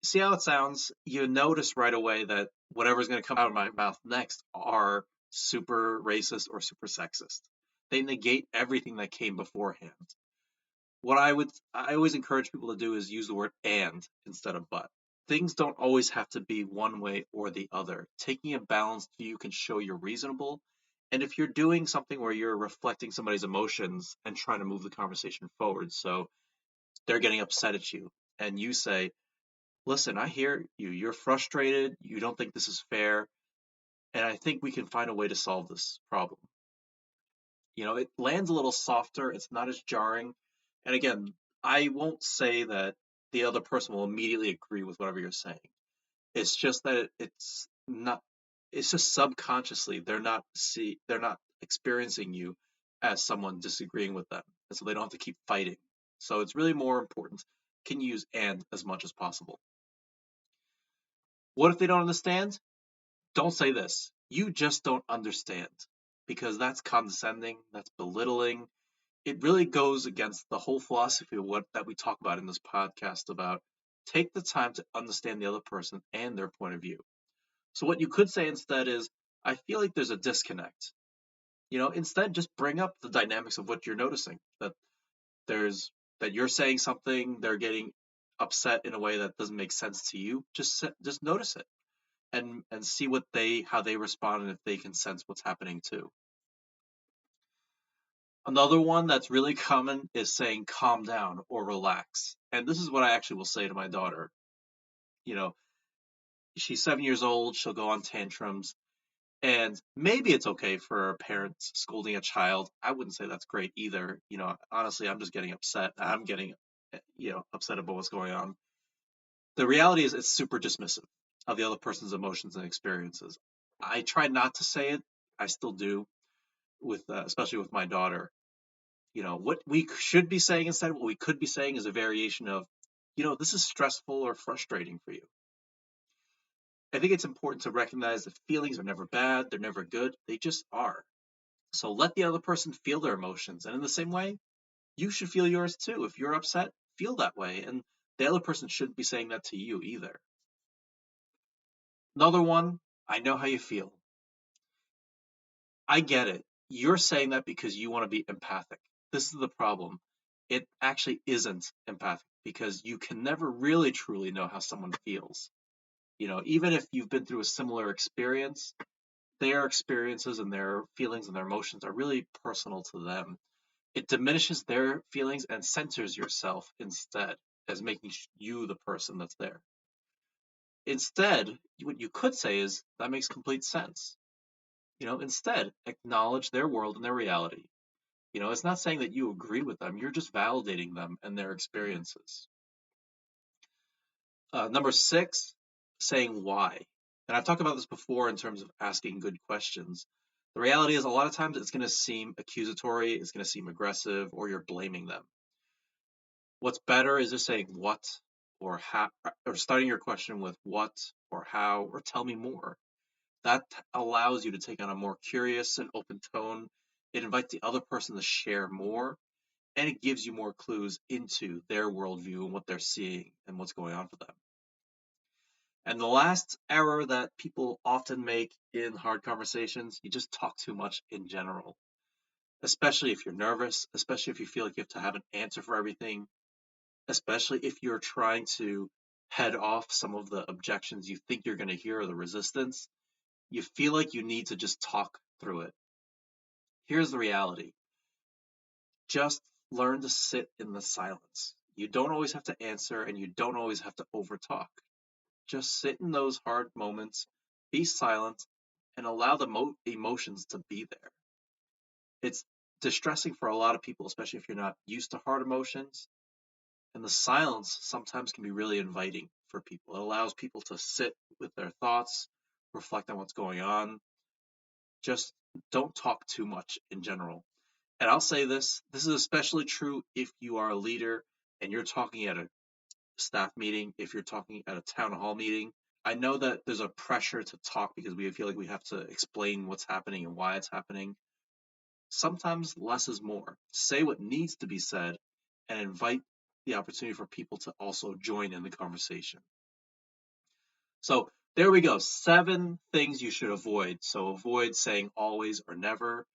see how it sounds? You notice right away that whatever's going to come out of my mouth next are super racist or super sexist. They negate everything that came beforehand. What I always encourage people to do is use the word and instead of but. Things don't always have to be one way or the other. Taking a balanced view can show you're reasonable. And if you're doing something where you're reflecting somebody's emotions and trying to move the conversation forward, so they're getting upset at you, and you say, listen, I hear you. You're frustrated. You don't think this is fair. And I think we can find a way to solve this problem. It lands a little softer. It's not as jarring. And again, I won't say that the other person will immediately agree with whatever you're saying. It's just that it's just subconsciously they're not experiencing you as someone disagreeing with them. And so they don't have to keep fighting. So it's really more important. Can you use and as much as possible? What if they don't understand? Don't say this. You just don't understand. Because that's condescending, that's belittling. It really goes against the whole philosophy of what that we talk about in this podcast about take the time to understand the other person and their point of view. So what you could say instead is, I feel like there's a disconnect. Instead just bring up the dynamics of what you're noticing. There's that you're saying something, they're getting upset in a way that doesn't make sense to you. Just notice it and see how they respond and if they can sense what's happening too. Another one that's really common is saying calm down or relax. And this is what I actually will say to my daughter. You know, she's 7 years old, she'll go on tantrums, and maybe it's okay for a parent scolding a child. I wouldn't say that's great either. Honestly, I'm just getting upset. I'm getting, upset about what's going on. The reality is it's super dismissive of the other person's emotions and experiences. I try not to say it. I still do especially with my daughter. What we should be saying instead, what we could be saying is a variation of, this is stressful or frustrating for you. I think it's important to recognize that feelings are never bad, they're never good, they just are. So let the other person feel their emotions. And in the same way, you should feel yours too. If you're upset, feel that way. And the other person shouldn't be saying that to you either. Another one, I know how you feel. I get it. You're saying that because you want to be empathic. This is the problem. It actually isn't empathic because you can never really truly know how someone feels. Even if you've been through a similar experience, their experiences and their feelings and their emotions are really personal to them. It diminishes their feelings and centers yourself instead as making you the person that's there. Instead, what you could say is, that makes complete sense. Instead, acknowledge their world and their reality. It's not saying that you agree with them, you're just validating them and their experiences. Number 6, saying why. And I've talked about this before in terms of asking good questions. The reality is a lot of times it's going to seem accusatory, it's going to seem aggressive, or you're blaming them. What's better is just saying what or how, or starting your question with what or how, or tell me more. That allows you to take on a more curious and open tone. It invites the other person to share more, and it gives you more clues into their worldview and what they're seeing and what's going on for them. And the last error that people often make in hard conversations, you just talk too much in general, especially if you're nervous, especially if you feel like you have to have an answer for everything, especially if you're trying to head off some of the objections you think you're going to hear or the resistance. You feel like you need to just talk through it. Here's the reality. Just learn to sit in the silence. You don't always have to answer and you don't always have to overtalk. Just sit in those hard moments, be silent, and allow the emotions to be there. It's distressing for a lot of people, especially if you're not used to hard emotions. And the silence sometimes can be really inviting for people. It allows people to sit with their thoughts, reflect on what's going on. Just don't talk too much in general. And I'll say this is especially true if you are a leader and you're talking at a staff meeting, if you're talking at a town hall meeting. I know that there's a pressure to talk because we feel like we have to explain what's happening and why it's happening. Sometimes less is more. Say what needs to be said and invite the opportunity for people to also join in the conversation. So there we go. 7 things you should avoid. So avoid saying always or never,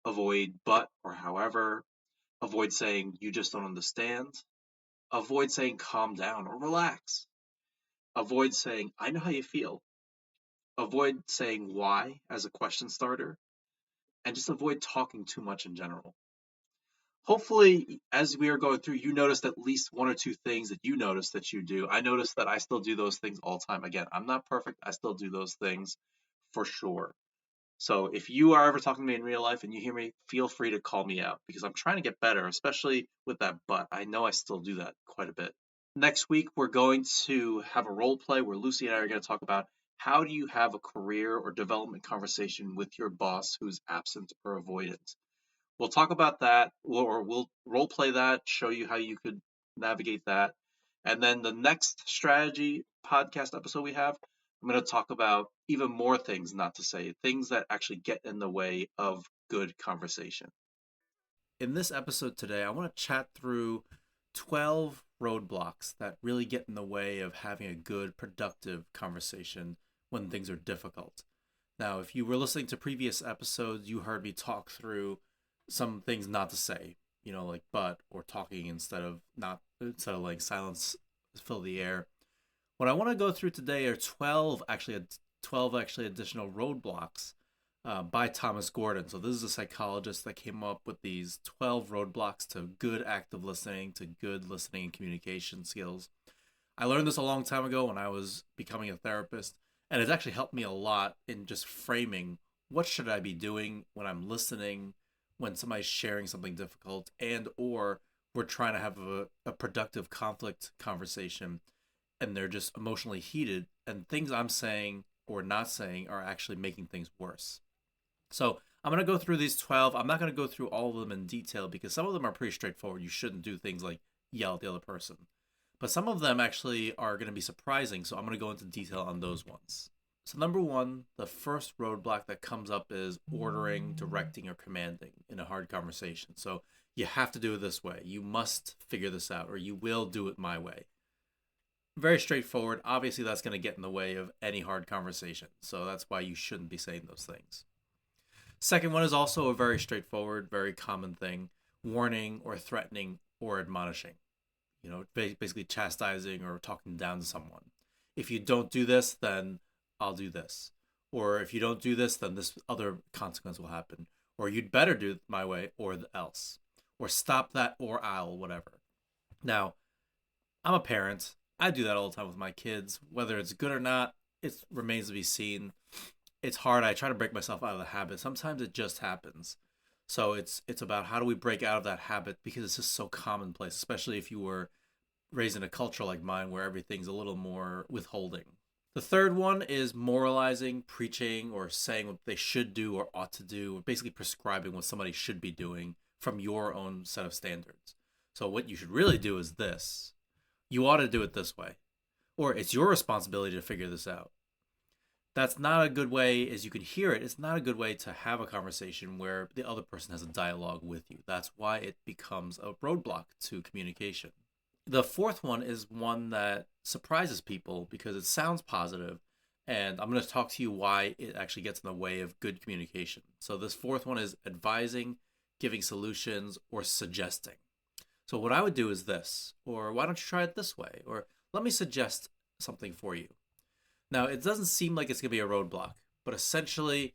avoid but or however, avoid saying you just don't understand, avoid saying calm down or relax, avoid saying I know how you feel, avoid saying why as a question starter, and just avoid talking too much in general. Hopefully, as we are going through, you noticed at least 1 or 2 things that you notice that you do. I notice that I still do those things all the time. Again, I'm not perfect. I still do those things for sure. So if you are ever talking to me in real life and you hear me, feel free to call me out because I'm trying to get better, especially with that but. I know I still do that quite a bit. Next week, we're going to have a role play where Lucy and I are going to talk about how do you have a career or development conversation with your boss who's absent or avoidant. We'll talk about that, or we'll role play that, show you how you could navigate that. And then the next strategy podcast episode we have, I'm going to talk about even more things not to say, things that actually get in the way of good conversation. In this episode today, I want to chat through 12 roadblocks that really get in the way of having a good, productive conversation when things are difficult. Now, if you were listening to previous episodes, you heard me talk through some things not to say, like but or talking instead of letting silence fill the air. What I want to go through today are 12 actually additional roadblocks by Thomas Gordon. So this is a psychologist that came up with these 12 roadblocks to good active listening, to good listening and communication skills. I learned this a long time ago when I was becoming a therapist, and it's actually helped me a lot in just framing what should I be doing when I'm listening, when somebody's sharing something difficult, and or we're trying to have a productive conflict conversation and they're just emotionally heated and things I'm saying or not saying are actually making things worse. So I'm going to go through these 12. I'm not going to go through all of them in detail because some of them are pretty straightforward. You shouldn't do things like yell at the other person. But some of them actually are going to be surprising, so I'm going to go into detail on those ones. So number 1, the first roadblock that comes up is ordering, directing, or commanding in a hard conversation. So you have to do it this way. You must figure this out, or you will do it my way. Very straightforward. Obviously, that's going to get in the way of any hard conversation. So that's why you shouldn't be saying those things. Second one is also a very straightforward, very common thing: warning or threatening or admonishing. Basically chastising or talking down to someone. If you don't do this, then I'll do this. Or if you don't do this, then this other consequence will happen. Or you'd better do it my way or else. Or stop that or I'll, whatever. Now, I'm a parent. I do that all the time with my kids. Whether it's good or not, it remains to be seen. It's hard. I try to break myself out of the habit. Sometimes it just happens. So it's about how do we break out of that habit because it's just so commonplace, especially if you were raised in a culture like mine where everything's a little more withholding. The third one is moralizing, preaching, or saying what they should do or ought to do, or basically prescribing what somebody should be doing from your own set of standards. So what you should really do is this. You ought to do it this way. Or it's your responsibility to figure this out. That's not a good way, as you can hear it, it's not a good way to have a conversation where the other person has a dialogue with you. That's why it becomes a roadblock to communication. The fourth one is one that surprises people because it sounds positive, and I'm going to talk to you why it actually gets in the way of good communication. So this fourth one is advising, giving solutions, or suggesting. So what I would do is this, or why don't you try it this way, or let me suggest something for you. Now, it doesn't seem like it's going to be a roadblock, but essentially,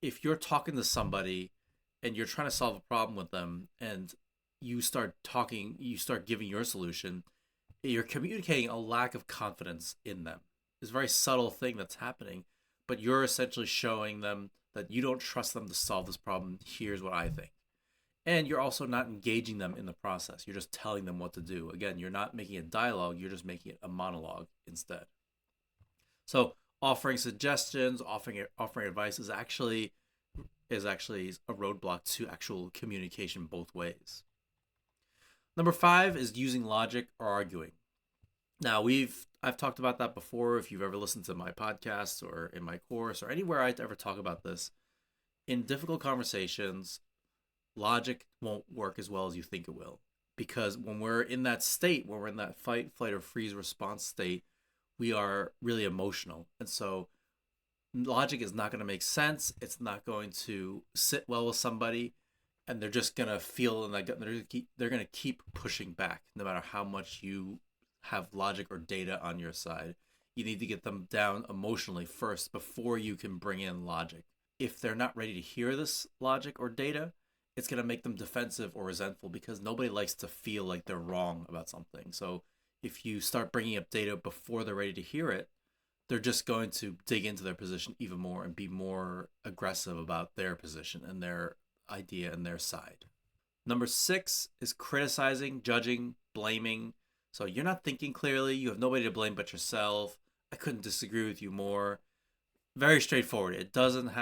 if you're talking to somebody and you're trying to solve a problem with them and you start talking, you start giving your solution, you're communicating a lack of confidence in them. It's a very subtle thing that's happening, but you're essentially showing them that you don't trust them to solve this problem. Here's what I think. And you're also not engaging them in the process. You're just telling them what to do. Again, you're not making a dialogue, you're just making it a monologue instead. So offering suggestions, offering advice is actually a roadblock to actual communication both ways. Number 5 is using logic or arguing. Now, I've talked about that before. If you've ever listened to my podcast or in my course or anywhere I ever talk about this, in difficult conversations, logic won't work as well as you think it will. Because when we're in that state, when we're in that fight, flight, or freeze response state, we are really emotional. And so logic is not going to make sense. It's not going to sit well with somebody. And they're just going to feel and they're going to keep pushing back no matter how much you have logic or data on your side. You need to get them down emotionally first before you can bring in logic. If they're not ready to hear this logic or data, it's going to make them defensive or resentful because nobody likes to feel like they're wrong about something. So if you start bringing up data before they're ready to hear it, they're just going to dig into their position even more and be more aggressive about their position and their idea and their side. Number 6 is criticizing, judging, blaming. So you're not thinking clearly. You have nobody to blame but yourself. I couldn't disagree with you more. Very straightforward. It doesn't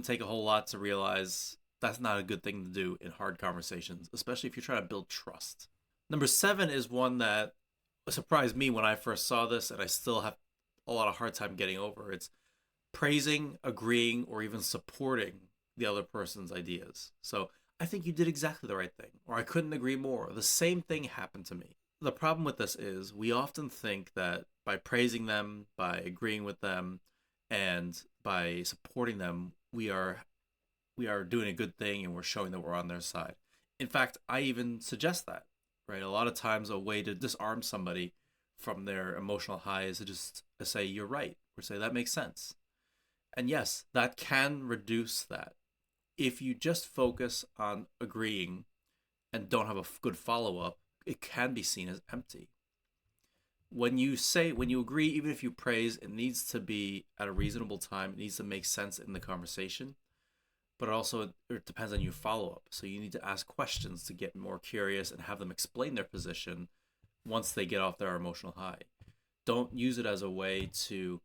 take a whole lot to realize that's not a good thing to do in hard conversations, especially if you're trying to build trust. Number 7 is one that surprised me when I first saw this, and I still have a lot of hard time getting over. It's praising, agreeing, or even supporting the other person's ideas. So I think you did exactly the right thing, or I couldn't agree more. The same thing happened to me. The problem with this is we often think that by praising them, by agreeing with them, and by supporting them, we are doing a good thing and we're showing that we're on their side. In fact, I even suggest that, right? A lot of times a way to disarm somebody from their emotional high is to just say you're right or say that makes sense. And yes, that can reduce that. If you just focus on agreeing and don't have a good follow up, it can be seen as empty. When you agree, even if you praise, it needs to be at a reasonable time. It needs to make sense in the conversation, but also it depends on your follow up. So you need to ask questions to get more curious and have them explain their position once they get off their emotional high. Don't use it as a way to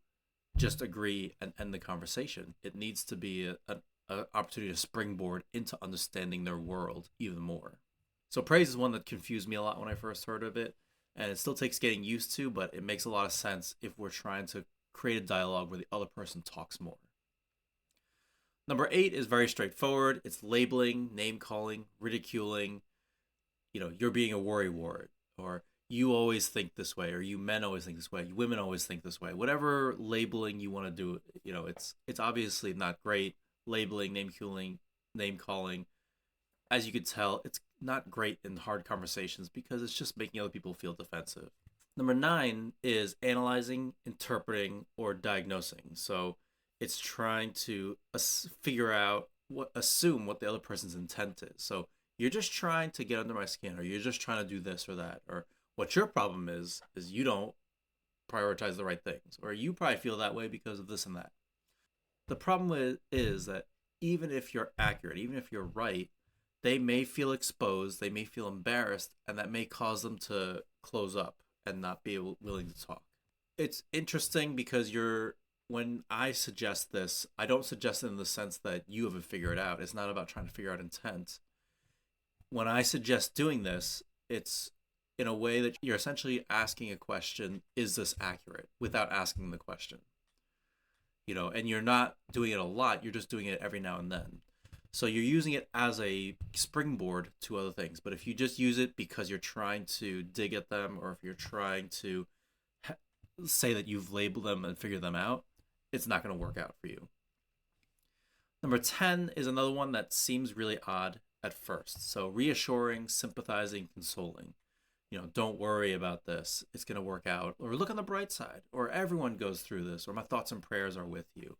just agree and end the conversation. It needs to be a opportunity to springboard into understanding their world even more. So praise is one that confused me a lot when I first heard of it, and it still takes getting used to, but it makes a lot of sense if we're trying to create a dialogue where the other person talks more. Number 8 is very straightforward. It's labeling, name calling, ridiculing. You're being a worrywart, or you always think this way, or you men always think this way, you women always think this way. Whatever labeling you want to do, it's obviously not great. Labeling, name calling. As you could tell, it's not great in hard conversations because it's just making other people feel defensive. Number 9 is analyzing, interpreting, or diagnosing. So it's trying to assume what the other person's intent is. So you're just trying to get under my skin, or you're just trying to do this or that, or what your problem is you don't prioritize the right things, or you probably feel that way because of this and that. The problem is that even if you're accurate, even if you're right, they may feel exposed, they may feel embarrassed, and that may cause them to close up and not be willing to talk. It's interesting because when I suggest this, I don't suggest it in the sense that you haven't figured it out. It's not about trying to figure out intent. When I suggest doing this, it's in a way that you're essentially asking a question, is this accurate, without asking the question. And you're not doing it a lot, you're just doing it every now and then. So you're using it as a springboard to other things. But if you just use it because you're trying to dig at them, or if you're trying to say that you've labeled them and figured them out, it's not going to work out for you. Number 10 is another one that seems really odd at first. So reassuring, sympathizing, consoling. Don't worry about this. It's going to work out. Or look on the bright side. Or everyone goes through this. Or my thoughts and prayers are with you.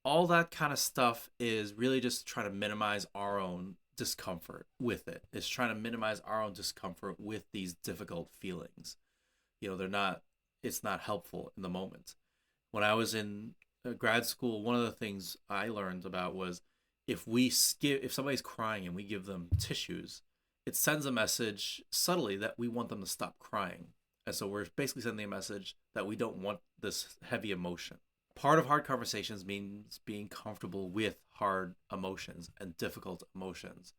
All that kind of stuff is really just trying to minimize our own discomfort with it. It's trying to minimize our own discomfort with these difficult feelings. It's not helpful in the moment. When I was in grad school, one of the things I learned about was if somebody's crying and we give them tissues, it sends a message subtly that we want them to stop crying. And so we're basically sending a message that we don't want this heavy emotion. Part of hard conversations means being comfortable with hard emotions and difficult emotions.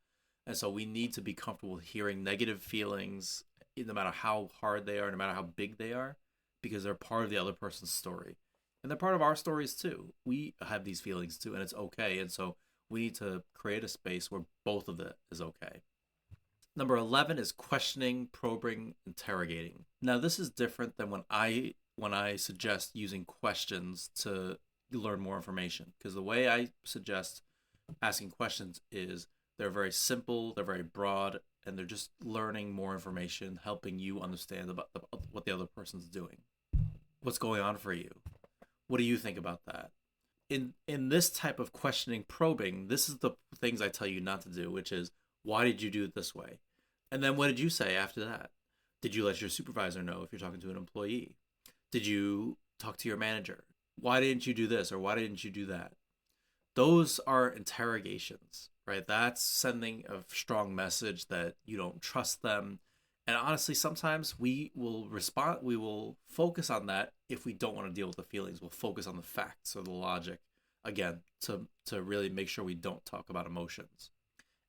And so we need to be comfortable hearing negative feelings, no matter how hard they are, no matter how big they are, because they're part of the other person's story. And they're part of our stories too. We have these feelings too, and it's okay. And so we need to create a space where both of it is okay. Number 11 is questioning, probing, interrogating. Now, this is different than when I suggest using questions to learn more information, because the way I suggest asking questions is they're very simple, they're very broad, and they're just learning more information, helping you understand about what the other person's doing. What's going on for you? What do you think about that? In this type of questioning, probing, this is the things I tell you not to do, which is, why did you do it this way? And then what did you say after that? Did you let your supervisor know if you're talking to an employee? Did you talk to your manager? Why didn't you do this or why didn't you do that? Those are interrogations, right? That's sending a strong message that you don't trust them. And honestly, sometimes we will focus on that if we don't want to deal with the feelings. We'll focus on the facts or the logic, again, to really make sure we don't talk about emotions.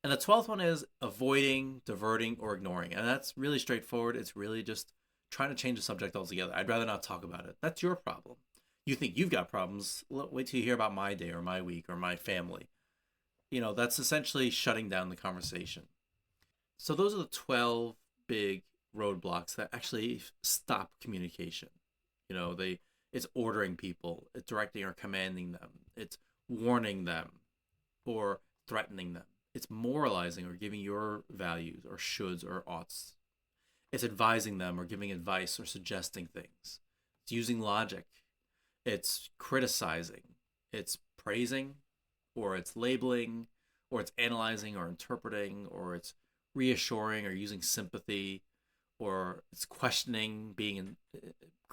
And the 12th one is avoiding, diverting, or ignoring. And that's really straightforward. It's really just trying to change the subject altogether. I'd rather not talk about it. That's your problem. You think you've got problems. Wait till you hear about my day or my week or my family. That's essentially shutting down the conversation. So those are the 12 big roadblocks that actually stop communication. It's ordering people, it's directing or commanding them, it's warning them or threatening them. It's moralizing or giving your values or shoulds or oughts. It's advising them or giving advice or suggesting things. It's using logic. It's criticizing. It's praising, or it's labeling, or it's analyzing or interpreting, or it's reassuring or using sympathy, or it's questioning,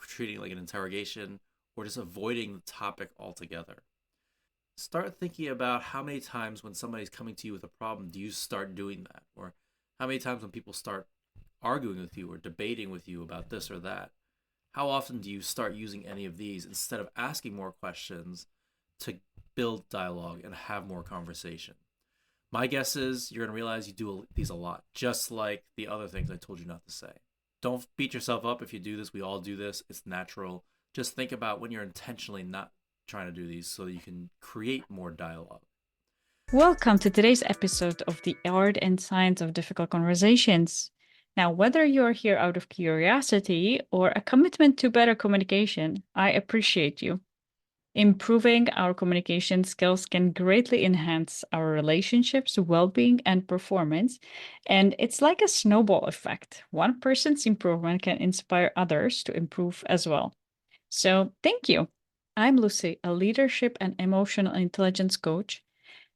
treating it like an interrogation, or just avoiding the topic altogether. Start thinking about how many times when somebody's coming to you with a problem do you start doing that, or how many times when people start arguing with you or debating with you about this or that, how often do you start using any of these instead of asking more questions to build dialogue and have more conversation? My guess is you're going to realize you do these a lot, just like the other things I told you not to say. Don't beat yourself up if you do this. We all do this. It's natural. Just think about when you're intentionally not trying to do these so that you can create more dialogue. Welcome to today's episode of the Art and Science of Difficult Conversations. Now, whether you're here out of curiosity or a commitment to better communication, I appreciate you. Improving our communication skills can greatly enhance our relationships, well-being, and performance. And it's like a snowball effect. One person's improvement can inspire others to improve as well. So, thank you. I'm Lucy, a leadership and emotional intelligence coach,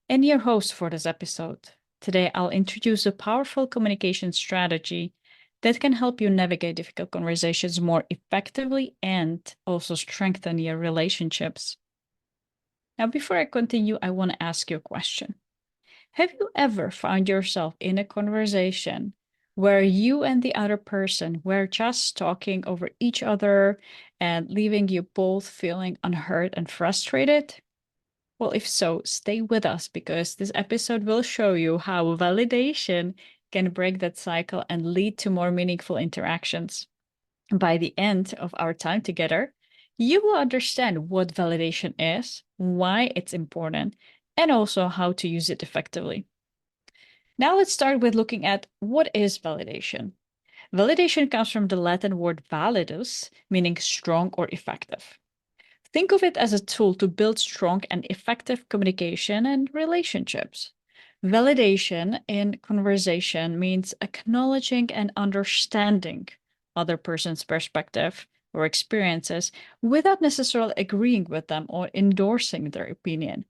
and your host for this episode. Today, I'll introduce a powerful communication strategy that can help you navigate difficult conversations more effectively and also strengthen your relationships. Now, before I continue, I want to ask you a question. Have you ever found yourself in a conversation where you and the other person were just talking over each other and leaving you both feeling unheard and frustrated? Well, if so, stay with us because this episode will show you how validation can break that cycle and lead to more meaningful interactions. By the end of our time together, you will understand what validation is, why it's important, and also how to use it effectively. Now let's start with looking at what is validation. Validation comes from the Latin word validus, meaning strong or effective. Think of it as a tool to build strong and effective communication and relationships. Validation in conversation means acknowledging and understanding other person's perspective or experiences without necessarily agreeing with them or endorsing their opinion.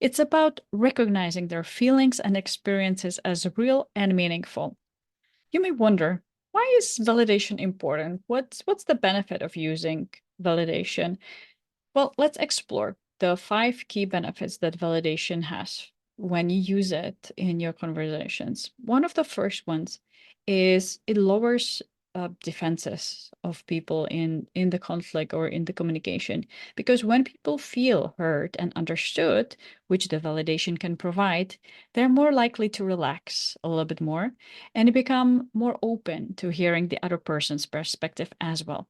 It's about recognizing their feelings and experiences as real and meaningful. You may wonder, why is validation important? What's the benefit of using validation? Well, let's explore the 5 key benefits that validation has when you use it in your conversations. One of the first ones is it lowers defenses of people in the conflict or in the communication. Because when people feel heard and understood, which the validation can provide, they're more likely to relax a little bit more and become more open to hearing the other person's perspective as well.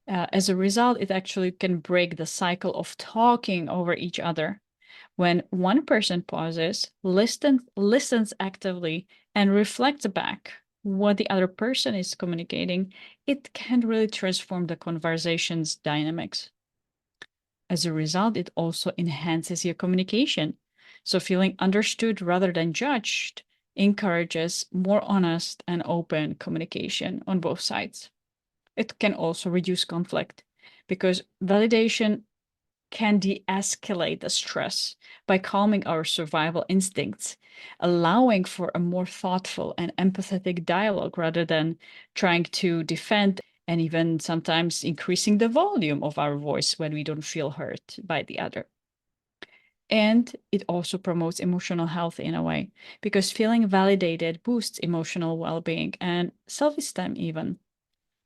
As a result, it actually can break the cycle of talking over each other. When one person pauses, listens actively, and reflects back what the other person is communicating, it can really transform the conversation's dynamics. As a result, it also enhances your communication. So, feeling understood rather than judged encourages more honest and open communication on both sides. It can also reduce conflict because validation can de escalate the stress by calming our survival instincts, allowing for a more thoughtful and empathetic dialogue rather than trying to defend and even sometimes increasing the volume of our voice when we don't feel heard by the other. And it also promotes emotional health in a way because feeling validated boosts emotional well being and self esteem, even.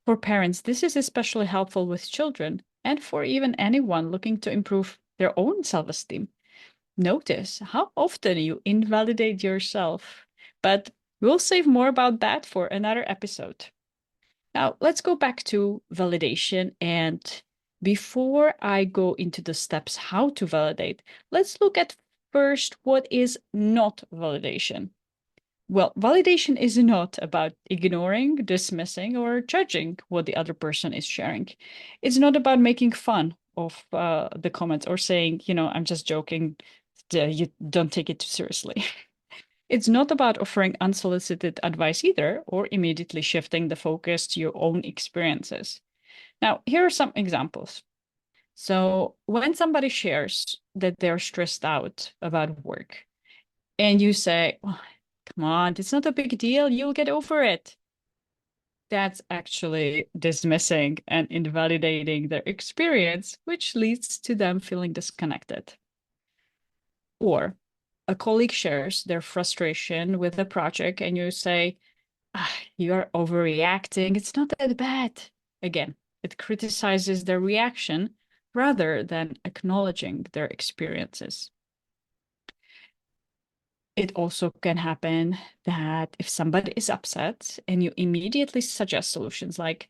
For parents, this is especially helpful with children and for even anyone looking to improve their own self esteem. Notice how often you invalidate yourself, but we'll save more about that for another episode. Now, let's go back to validation. And before I go into the steps how to validate, let's look at first what is not validation. Well, validation is not about ignoring, dismissing, or judging what the other person is sharing. It's not about making fun of the comments or saying, I'm just joking. You don't take it too seriously. It's not about offering unsolicited advice either, or immediately shifting the focus to your own experiences. Now, here are some examples. So, when somebody shares that they're stressed out about work, and you say, "Oh, come on, it's not a big deal. You'll get over it." That's actually dismissing and invalidating their experience, which leads to them feeling disconnected. Or a colleague shares their frustration with a project, and you say, you're overreacting. It's not that bad. Again, it criticizes their reaction rather than acknowledging their experiences. It also can happen that if somebody is upset and you immediately suggest solutions like,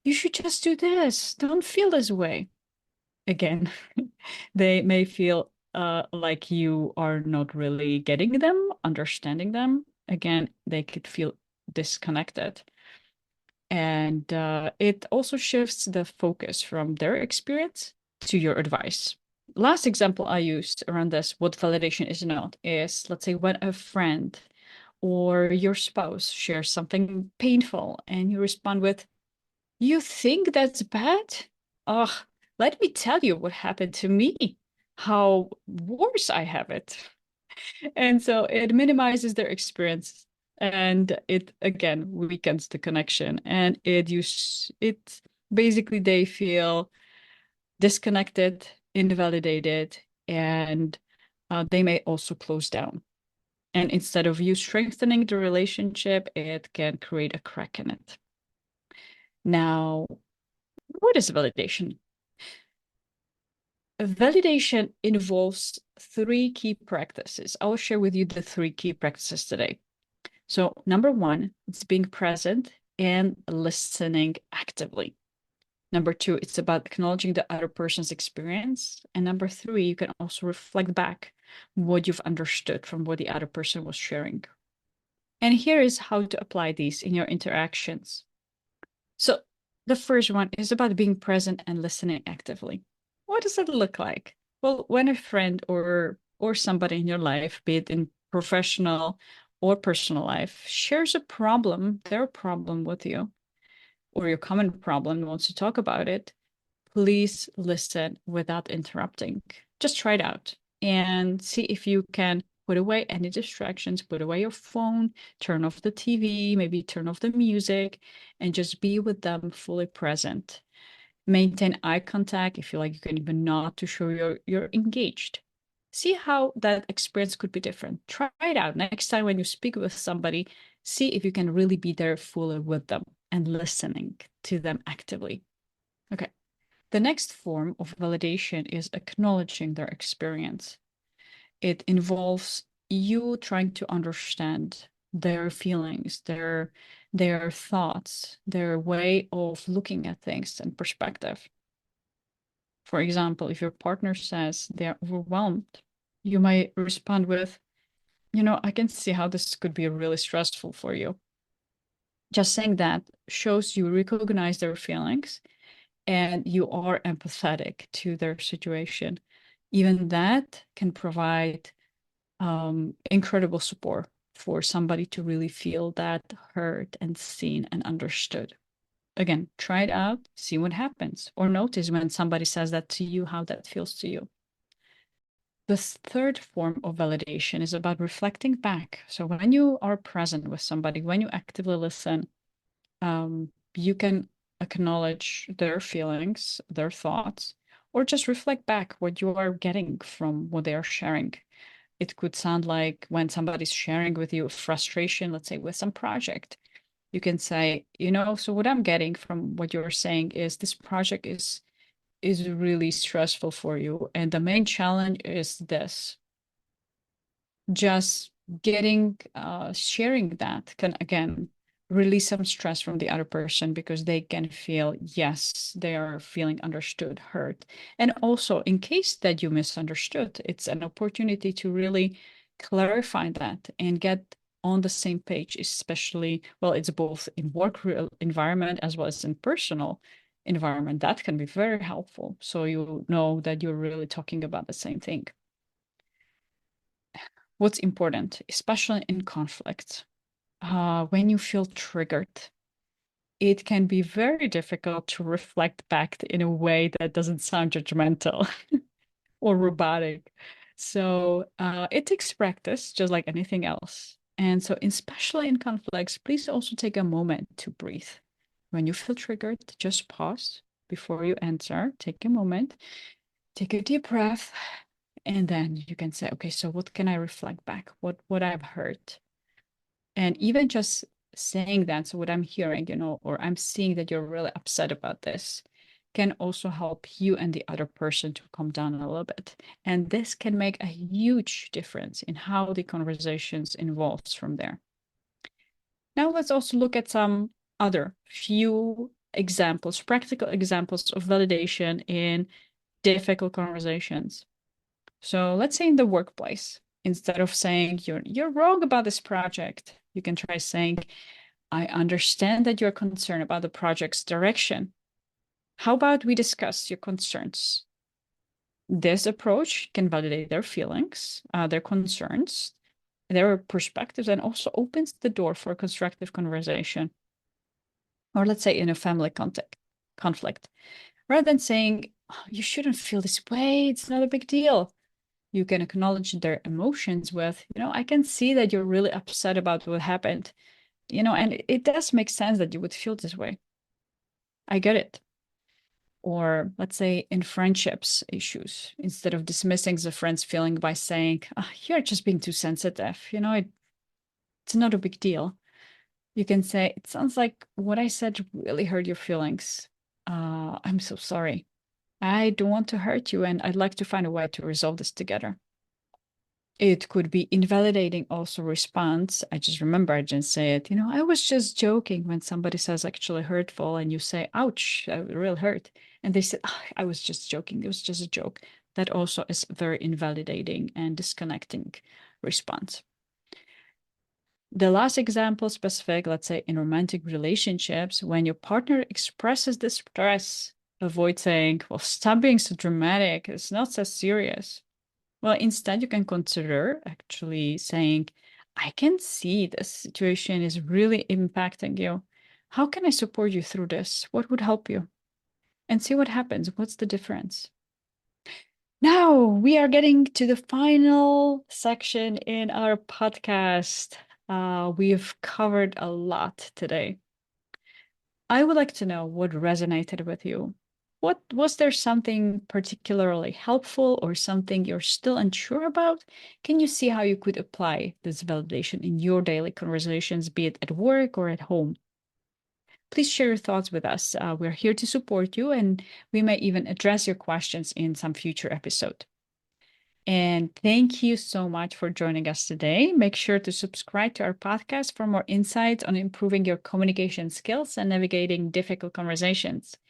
you should just do this, don't feel this way. Again, they may feel like you are not really getting them, understanding them. Again, they could feel disconnected. And it also shifts the focus from their experience to your advice. Last example I used around this, what validation is not, is let's say when a friend or your spouse shares something painful and you respond with, you think that's bad? Ugh, let me tell you what happened to me, how worse I have it. And so it minimizes their experience and it again weakens the connection and it basically they feel disconnected, invalidated, and they may also close down. And instead of you strengthening the relationship, it can create a crack in it. Now, what is validation? Validation involves three key practices. I will share with you the three key practices today. So, number one, it's being present and listening actively. Number two, it's about acknowledging the other person's experience. And number three, you can also reflect back what you've understood from what the other person was sharing. And here is how to apply these in your interactions. So, the first one is about being present and listening actively. What does it look like? Well, when a friend or somebody in your life, be it in professional or personal life, shares a problem, their problem with you, or your common problem and wants to talk about it, please listen without interrupting. Just try it out and see if you can put away any distractions, put away your phone, turn off the TV, maybe turn off the music, and just be with them fully present. Maintain eye contact if you like, you can even nod to show you're engaged. See how that experience could be different. Try it out. Next time when you speak with somebody, see if you can really be there fully with them. and listening to them actively. Okay. The next form of validation is acknowledging their experience. It involves you trying to understand their feelings, their thoughts, their way of looking at things and perspective. For example, if your partner says they're overwhelmed, you might respond with, I can see how this could be really stressful for you. Just saying that shows you recognize their feelings and you are empathetic to their situation. Even that can provide incredible support for somebody to really feel that heard and seen and understood. Again, try it out, see what happens, or notice when somebody says that to you, how that feels to you. The third form of validation is about reflecting back. So when you are present with somebody, when you actively listen, you can acknowledge their feelings, their thoughts, or just reflect back what you are getting from what they are sharing. It could sound like when somebody's sharing with you frustration, let's say with some project, you can say, so what I'm getting from what you're saying is this project is really stressful for you. And the main challenge is this. Just sharing that can again release some stress from the other person because they can feel, yes, they are feeling understood, heard. And also, in case that you misunderstood, it's an opportunity to really clarify that and get on the same page, especially, well, it's both in work environment as well as in personal environment. That can be very helpful. So you know that you're really talking about the same thing. What's important, especially in conflict, when you feel triggered, it can be very difficult to reflect back in a way that doesn't sound judgmental or robotic. So it takes practice, just like anything else. And so, especially in conflicts, please also take a moment to breathe. When you feel triggered, just pause before you answer. Take a moment, take a deep breath, and then you can say, okay, so what can I reflect back? What I've heard? And even just saying that, so what I'm hearing, or I'm seeing that you're really upset about this, can also help you and the other person to calm down a little bit. And this can make a huge difference in how the conversations evolves from there. Now let's also look at some other few examples, practical examples of validation in difficult conversations. So let's say in the workplace, instead of saying you're wrong about this project, you can try saying, I understand that you're concerned about the project's direction. How about we discuss your concerns? This approach can validate their feelings, their concerns, their perspectives, and also opens the door for a constructive conversation. Or let's say in a family conflict, rather than saying, "Oh, you shouldn't feel this way, it's not a big deal." You can acknowledge their emotions with, I can see that you're really upset about what happened, and it does make sense that you would feel this way. I get it. Or let's say in friendships issues, instead of dismissing the friend's feeling by saying, you're just being too sensitive, it's not a big deal. You can say, it sounds like what I said really hurt your feelings. I'm so sorry. I don't want to hurt you, and I'd like to find a way to resolve this together. It could be invalidating also response. I just remember I didn't say it. I was just joking when somebody says actually hurtful and you say, ouch, that really hurt. And they said, I was just joking. It was just a joke. That also is very invalidating and disconnecting response. The last example specific, let's say in romantic relationships, when your partner expresses distress, avoid saying, well, stop being so dramatic. It's not so serious. Well, instead, you can consider actually saying, I can see this situation is really impacting you. How can I support you through this? What would help you? And see what happens. What's the difference? Now we are getting to the final section in our podcast. We've covered a lot today. I would like to know what resonated with you. What was there something particularly helpful or something you're still unsure about? Can you see how you could apply this validation in your daily conversations, be it at work or at home? please share your thoughts with us. We're here to support you, and we may even address your questions in some future episode. And thank you so much for joining us today. Make sure to subscribe to our podcast for more insights on improving your communication skills and navigating difficult conversations.